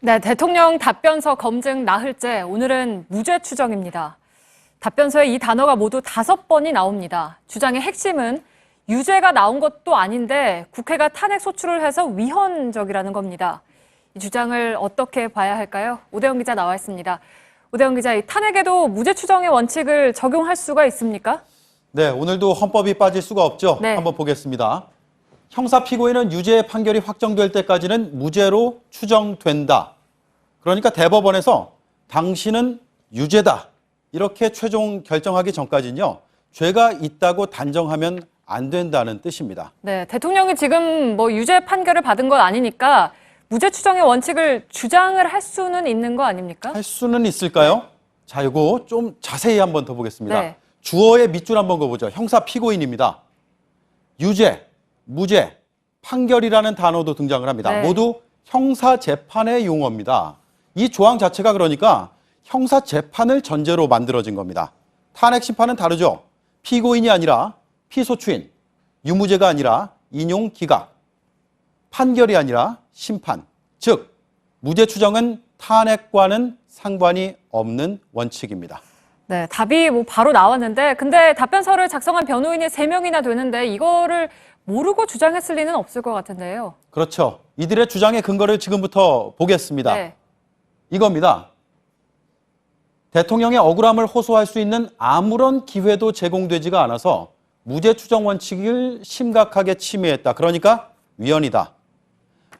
네, 대통령 답변서 검증 나흘째, 오늘은 무죄 추정입니다. 답변서에 이 단어가 모두 5번이 나옵니다. 주장의 핵심은 유죄가 나온 것도 아닌데 국회가 탄핵 소추를 해서 위헌적이라는 겁니다. 이 주장을 어떻게 봐야 할까요? 오대영 기자 나와 있습니다. 오대영 기자, 이 탄핵에도 무죄 추정의 원칙을 적용할 수가 있습니까? 네, 오늘도 헌법이 빠질 수가 없죠. 네. 한번 보겠습니다. 형사 피고인은 유죄 판결이 확정될 때까지는 무죄로 추정된다. 그러니까 대법원에서 당신은 유죄다. 이렇게 최종 결정하기 전까지는요. 죄가 있다고 단정하면 안 된다는 뜻입니다. 네, 대통령이 지금 뭐 유죄 판결을 받은 건 아니니까 무죄 추정의 원칙을 주장을 할 수는 있는 거 아닙니까? 할 수는 있을까요? 자, 이거 좀 자세히 한번 더 보겠습니다. 네. 주어의 밑줄 한번 그어보죠. 형사 피고인입니다. 유죄, 무죄, 판결이라는 단어도 등장을 합니다. 네. 모두 형사 재판의 용어입니다. 이 조항 자체가 그러니까 형사 재판을 전제로 만들어진 겁니다. 탄핵 심판은 다르죠. 피고인이 아니라 피소추인, 유무죄가 아니라 인용 기각, 판결이 아니라 심판, 즉 무죄 추정은 탄핵과는 상관이 없는 원칙입니다. 네, 답이 뭐 바로 나왔는데 근데 답변서를 작성한 변호인이 3명이나 되는데 이거를 모르고 주장했을 리는 없을 것 같은데요. 그렇죠. 이들의 주장의 근거를 지금부터 보겠습니다. 네. 이겁니다. 대통령의 억울함을 호소할 수 있는 아무런 기회도 제공되지가 않아서 무죄 추정 원칙을 심각하게 침해했다. 그러니까 위헌이다.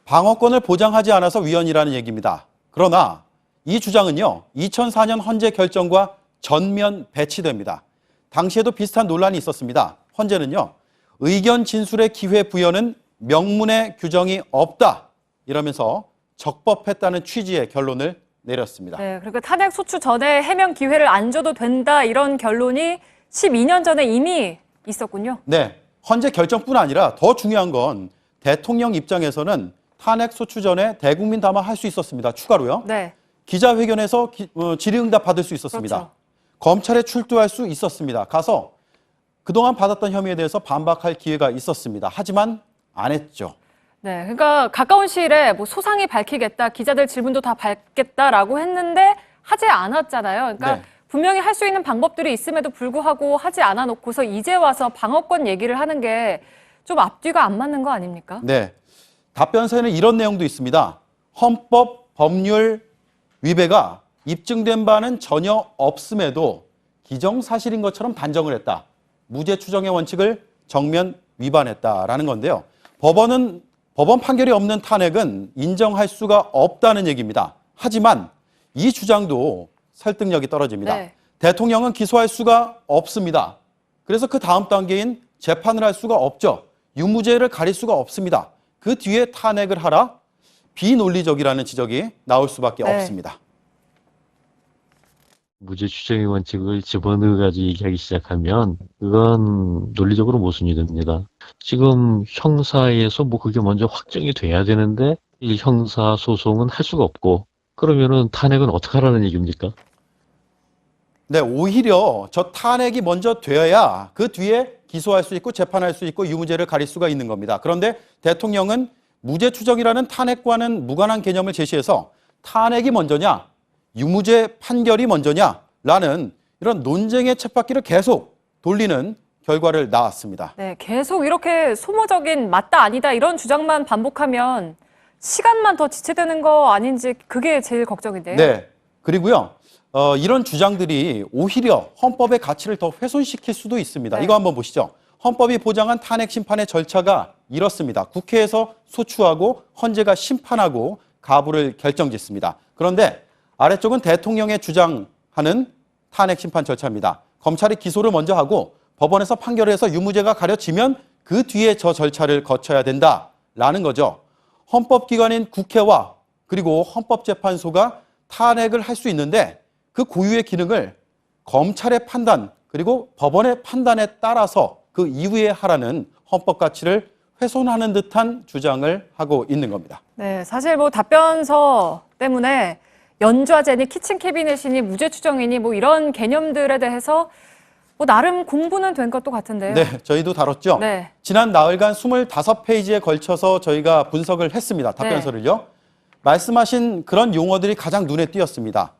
방어권을 보장하지 않아서 위헌이라는 얘기입니다. 그러나 이 주장은요. 2004년 헌재 결정과 전면 배치됩니다. 당시에도 비슷한 논란이 있었습니다. 헌재는요. 의견 진술의 기회 부여는 명문의 규정이 없다. 이러면서 적법했다는 취지의 결론을 내렸습니다. 네, 그리고 탄핵 소추 전에 해명 기회를 안 줘도 된다 이런 결론이 12년 전에 이미 있었군요. 네, 헌재 결정뿐 아니라 더 중요한 건 대통령 입장에서는 탄핵 소추 전에 대국민 담화 할 수 있었습니다. 추가로요. 네. 기자회견에서 질의응답 받을 수 있었습니다. 그렇죠. 검찰에 출두할 수 있었습니다. 가서 그동안 받았던 혐의에 대해서 반박할 기회가 있었습니다. 하지만 안 했죠. 네, 그러니까 가까운 시일에 뭐 소상히 밝히겠다, 기자들 질문도 다 받겠다라고 했는데 하지 않았잖아요. 그러니까 네. 분명히 할 수 있는 방법들이 있음에도 불구하고 하지 않아 놓고서 이제 와서 방어권 얘기를 하는 게 좀 앞뒤가 안 맞는 거 아닙니까? 네, 답변서에는 이런 내용도 있습니다. 헌법, 법률, 위배가 입증된 바는 전혀 없음에도 기정사실인 것처럼 단정을 했다. 무죄 추정의 원칙을 정면 위반했다라는 건데요. 법원 판결이 없는 탄핵은 인정할 수가 없다는 얘기입니다. 하지만 이 주장도 설득력이 떨어집니다. 네. 대통령은 기소할 수가 없습니다. 그래서 그 다음 단계인 재판을 할 수가 없죠. 유무죄를 가릴 수가 없습니다. 그 뒤에 탄핵을 하라? 비논리적이라는 지적이 나올 수밖에 없습니다. 무죄 추정의 원칙을 집어넣어가지고 얘기하기 시작하면 그건 논리적으로 모순이 됩니다. 지금 형사에서 뭐 그게 먼저 확정이 돼야 되는데 이 형사 소송은 할 수가 없고 그러면은 탄핵은 어떻게 하라는 얘기입니까? 네, 오히려 저 탄핵이 먼저 되어야 그 뒤에 기소할 수 있고 재판할 수 있고 유무죄를 가릴 수가 있는 겁니다. 그런데 대통령은 무죄 추정이라는 탄핵과는 무관한 개념을 제시해서 탄핵이 먼저냐, 유무죄 판결이 먼저냐라는 이런 논쟁의 쳇바퀴를 계속 돌리는 결과를 낳았습니다. 네, 계속 이렇게 소모적인 맞다 아니다 이런 주장만 반복하면 시간만 더 지체되는 거 아닌지 그게 제일 걱정인데요. 네, 그리고요. 이런 주장들이 오히려 헌법의 가치를 더 훼손시킬 수도 있습니다. 네. 이거 한번 보시죠. 헌법이 보장한 탄핵 심판의 절차가 이렇습니다. 국회에서 소추하고 헌재가 심판하고 가부를 결정짓습니다. 그런데 아래쪽은 대통령의 주장하는 탄핵 심판 절차입니다. 검찰이 기소를 먼저 하고 법원에서 판결을 해서 유무죄가 가려지면 그 뒤에 저 절차를 거쳐야 된다라는 거죠. 헌법기관인 국회와 그리고 헌법재판소가 탄핵을 할 수 있는데 그 고유의 기능을 검찰의 판단 그리고 법원의 판단에 따라서 그 이후에 하라는 헌법 가치를 훼손하는 듯한 주장을 하고 있는 겁니다. 네, 사실 뭐 답변서 때문에 연좌제니 키친 캐비넷이니 무죄 추정이니 뭐 이런 개념들에 대해서 뭐 나름 공부는 된 것도 같은데요. 네, 저희도 다뤘죠. 네. 지난 나흘간 25페이지에 걸쳐서 저희가 분석을 했습니다. 답변서를요. 말씀하신 그런 용어들이 가장 눈에 띄었습니다.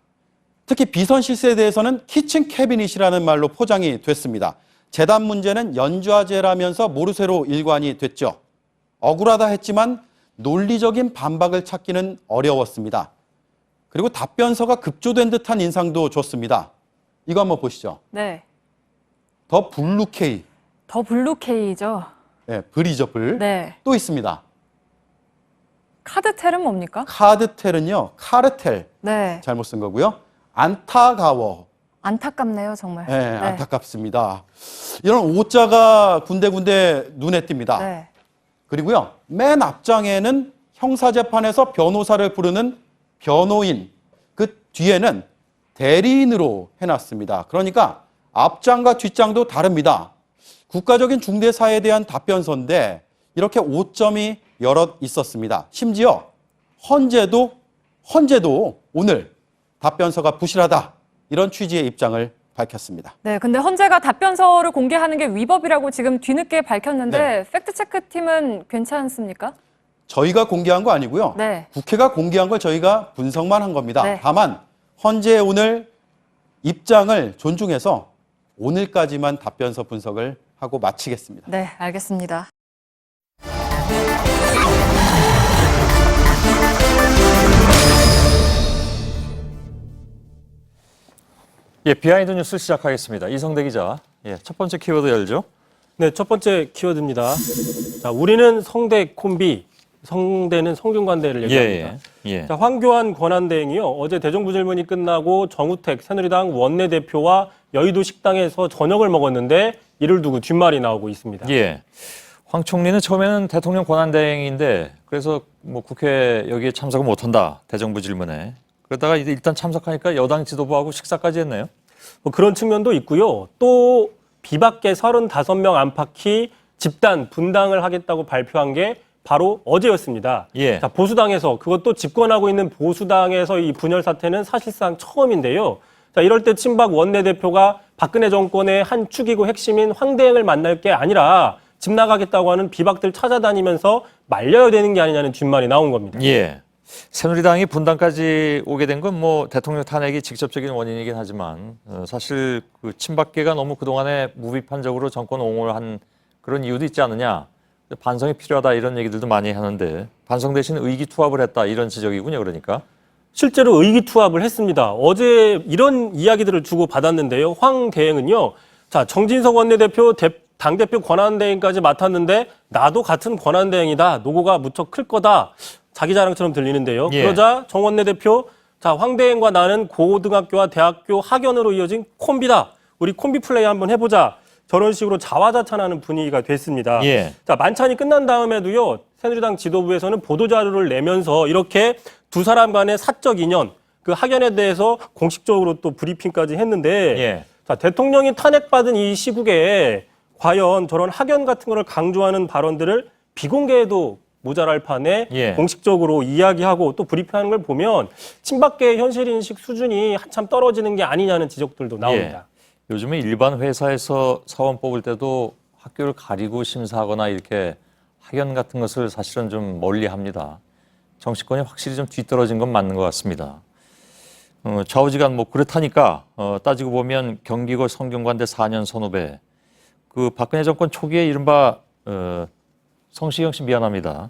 특히 비선 실세에 대해서는 키친 캐비닛이라는 말로 포장이 됐습니다. 재단 문제는 연좌제라면서 모르쇠로 일관이 됐죠. 억울하다 했지만 논리적인 반박을 찾기는 어려웠습니다. 그리고 답변서가 급조된 듯한 인상도 줬습니다. 이거 한번 보시죠. 네. 더 블루케이. 더 블루케이죠. 네, 불이죠, 불. 네. 또 있습니다. 카드텔은 뭡니까? 카드텔은요, 카르텔. 네. 잘못 쓴 거고요. 안타까워. 안타깝네요, 정말. 네, 안타깝습니다. 이런 오자가 군데군데 눈에 띕니다. 네. 그리고요, 맨 앞장에는 형사재판에서 변호사를 부르는 변호인, 그 뒤에는 대리인으로 해놨습니다. 그러니까 앞장과 뒷장도 다릅니다. 국가적인 중대사에 대한 답변서인데 이렇게 오점이 여럿 있었습니다. 심지어 헌재도 오늘 답변서가 부실하다 이런 취지의 입장을 밝혔습니다. 네, 근데 헌재가 답변서를 공개하는 게 위법이라고 지금 뒤늦게 밝혔는데 네. 팩트체크팀은 괜찮습니까? 저희가 공개한 거 아니고요. 네. 국회가 공개한 걸 저희가 분석만 한 겁니다. 네. 다만 헌재의 오늘 입장을 존중해서 오늘까지만 답변서 분석을 하고 마치겠습니다. 네, 알겠습니다. 예, 비하인드 뉴스 시작하겠습니다. 이성대 기자. 예, 첫 번째 키워드 열죠. 네, 첫 번째 키워드입니다. 자, 우리는 성대 콤비, 성대는 성균관대를 얘기합니다. 예. 자, 황교안 권한대행이요. 어제 대정부질문이 끝나고 정우택 새누리당 원내대표와 여의도 식당에서 저녁을 먹었는데 이를 두고 뒷말이 나오고 있습니다. 예. 황 총리는 처음에는 대통령 권한대행인데 그래서 뭐 국회 여기에 참석을 못한다. 대정부 질문에. 그러다가 일단 참석하니까 여당 지도부하고 식사까지 했네요. 뭐 그런 측면도 있고요. 또 비박계 35명 안팎이 집단 분당을 하겠다고 발표한 게 바로 어제였습니다. 예. 자, 보수당에서 그것도 집권하고 있는 보수당에서 이 분열 사태는 사실상 처음인데요. 자, 이럴 때 친박 원내대표가 박근혜 정권의 한 축이고 핵심인 황대행을 만날 게 아니라 집 나가겠다고 하는 비박들 찾아다니면서 말려야 되는 게 아니냐는 뒷말이 나온 겁니다. 예. 새누리당이 분당까지 오게 된 건 뭐 대통령 탄핵이 직접적인 원인이긴 하지만 사실 그 친박계가 너무 그동안에 무비판적으로 정권 옹호를 한 그런 이유도 있지 않느냐. 반성이 필요하다 이런 얘기들도 많이 하는데 반성 대신 의기투합을 했다 이런 지적이군요. 그러니까 실제로 의기투합을 했습니다. 어제 이런 이야기들을 주고 받았는데요. 황 대행은요. 자, 정진석 원내대표 당대표 권한대행까지 맡았는데 나도 같은 권한대행이다. 노고가 무척 클 거다. 자기 자랑처럼 들리는데요. 예. 그러자 정 원내대표 자, 황 대행과 나는 고등학교와 대학교 학연으로 이어진 콤비다. 우리 콤비 플레이 한번 해보자. 저런 식으로 자화자찬하는 분위기가 됐습니다. 예. 자, 만찬이 끝난 다음에도요. 새누리당 지도부에서는 보도자료를 내면서 이렇게 두 사람 간의 사적 인연, 그 학연에 대해서 공식적으로 또 브리핑까지 했는데 예. 자, 대통령이 탄핵받은 이 시국에 과연 저런 학연 같은 거를 강조하는 발언들을 비공개해도 모자랄 판에 예. 공식적으로 이야기하고 또 브리핑하는 걸 보면 친박계의 현실인식 수준이 한참 떨어지는 게 아니냐는 지적들도 나옵니다. 예. 요즘에 일반 회사에서 사원 뽑을 때도 학교를 가리고 심사하거나 이렇게 학연 같은 것을 사실은 좀 멀리합니다. 정치권이 확실히 좀 뒤떨어진 건 맞는 것 같습니다. 좌우지간 뭐 그렇다니까 따지고 보면 경기고 성균관대 4년 선후배 그 박근혜 정권 초기에 이른바 성시경 씨 미안합니다.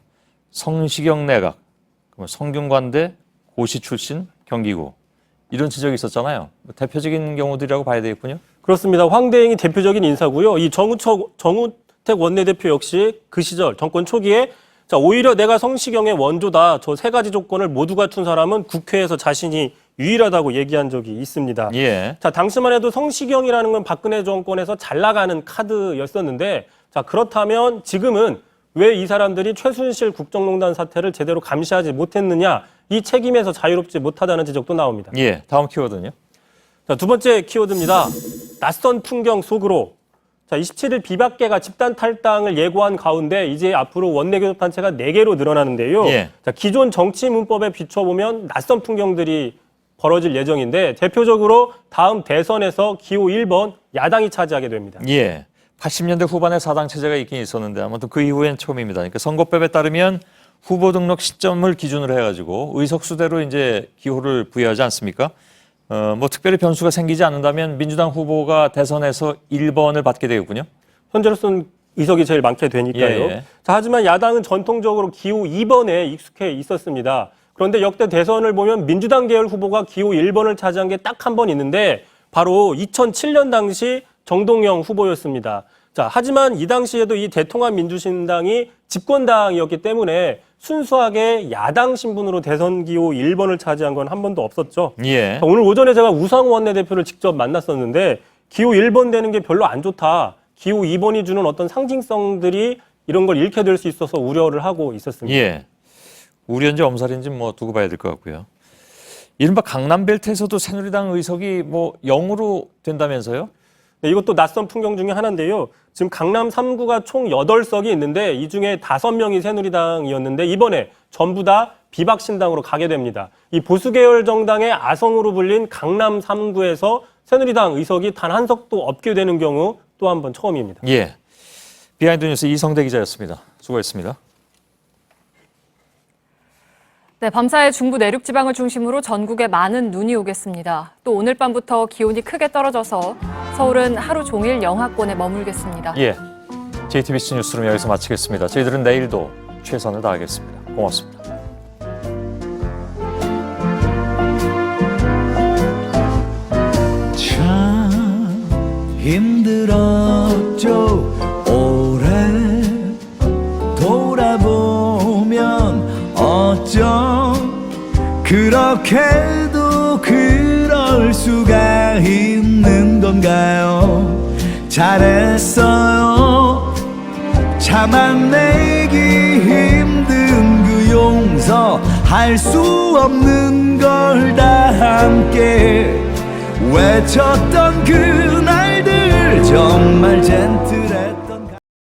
성시경 내각 성균관대 고시 출신 경기고 이런 지적이 있었잖아요. 대표적인 경우들이라고 봐야 되겠군요. 그렇습니다. 황 대행이 대표적인 인사고요. 이 정우택 원내대표 역시 그 시절 정권 초기에 자, 오히려 내가 성시경의 원조다. 저 세 가지 조건을 모두 갖춘 사람은 국회에서 자신이 유일하다고 얘기한 적이 있습니다. 예. 자, 당시만 해도 성시경이라는 건 박근혜 정권에서 잘 나가는 카드였었는데 자, 그렇다면 지금은 왜 이 사람들이 최순실 국정농단 사태를 제대로 감시하지 못했느냐. 이 책임에서 자유롭지 못하다는 지적도 나옵니다. 예, 다음 키워드는요? 자, 두 번째 키워드입니다. 낯선 풍경 속으로. 자, 27일 비박계가 집단 탈당을 예고한 가운데 이제 앞으로 원내교섭단체가 4개로 늘어나는데요. 예. 자, 기존 정치 문법에 비춰보면 낯선 풍경들이 벌어질 예정인데 대표적으로 다음 대선에서 기호 1번 야당이 차지하게 됩니다. 예. 80년대 후반에 사당 체제가 있긴 있었는데 아무튼 그 이후엔 처음입니다. 그러니까 선거법에 따르면 후보 등록 시점을 기준으로 해가지고 의석수대로 이제 기호를 부여하지 않습니까? 뭐 특별히 변수가 생기지 않는다면 민주당 후보가 대선에서 1번을 받게 되겠군요. 현재로서는 의석이 제일 많게 되니까요. 예. 자, 하지만 야당은 전통적으로 기호 2번에 익숙해 있었습니다. 그런데 역대 대선을 보면 민주당 계열 후보가 기호 1번을 차지한 게 딱 한 번 있는데 바로 2007년 당시 정동영 후보였습니다. 자, 하지만 이 당시에도 이 대통합민주신당이 집권당이었기 때문에 순수하게 야당 신분으로 대선 기호 1번을 차지한 건 한 번도 없었죠. 예. 자, 오늘 오전에 제가 우상호 원내대표를 직접 만났었는데 기호 1번 되는 게 별로 안 좋다. 기호 2번이 주는 어떤 상징성들이 이런 걸 잃게 될 수 있어서 우려를 하고 있었습니다. 예. 우려인지 엄살인지 뭐 두고 봐야 될 것 같고요. 이른바 강남벨트에서도 새누리당 의석이 뭐 0으로 된다면서요? 네, 이것도 낯선 풍경 중에 하나인데요. 지금 강남 3구가 총 8석이 있는데 이 중에 5명이 새누리당이었는데 이번에 전부 다 비박신당으로 가게 됩니다. 이 보수계열 정당의 아성으로 불린 강남 3구에서 새누리당 의석이 단 한 석도 없게 되는 경우 또 한 번 처음입니다. 예. 비하인드 뉴스 이성대 기자였습니다. 수고했습니다. 네, 밤사이 중부 내륙 지방을 중심으로 전국에 많은 눈이 오겠습니다. 또 오늘 밤부터 기온이 크게 떨어져서 서울은 하루 종일 영하권에 머물겠습니다. 예. JTBC 뉴스룸 여기서 마치겠습니다. 저희들은 내일도 최선을 다하겠습니다. 고맙습니다. 참 힘들었죠. 오래 돌아보면 어쩜 그렇게도 그럴 수가 있는 건가요? 잘했어요. 참아내기 힘든 그 용서할 수 없는 걸 다 함께 외쳤던 그날들 정말 젠틀했어.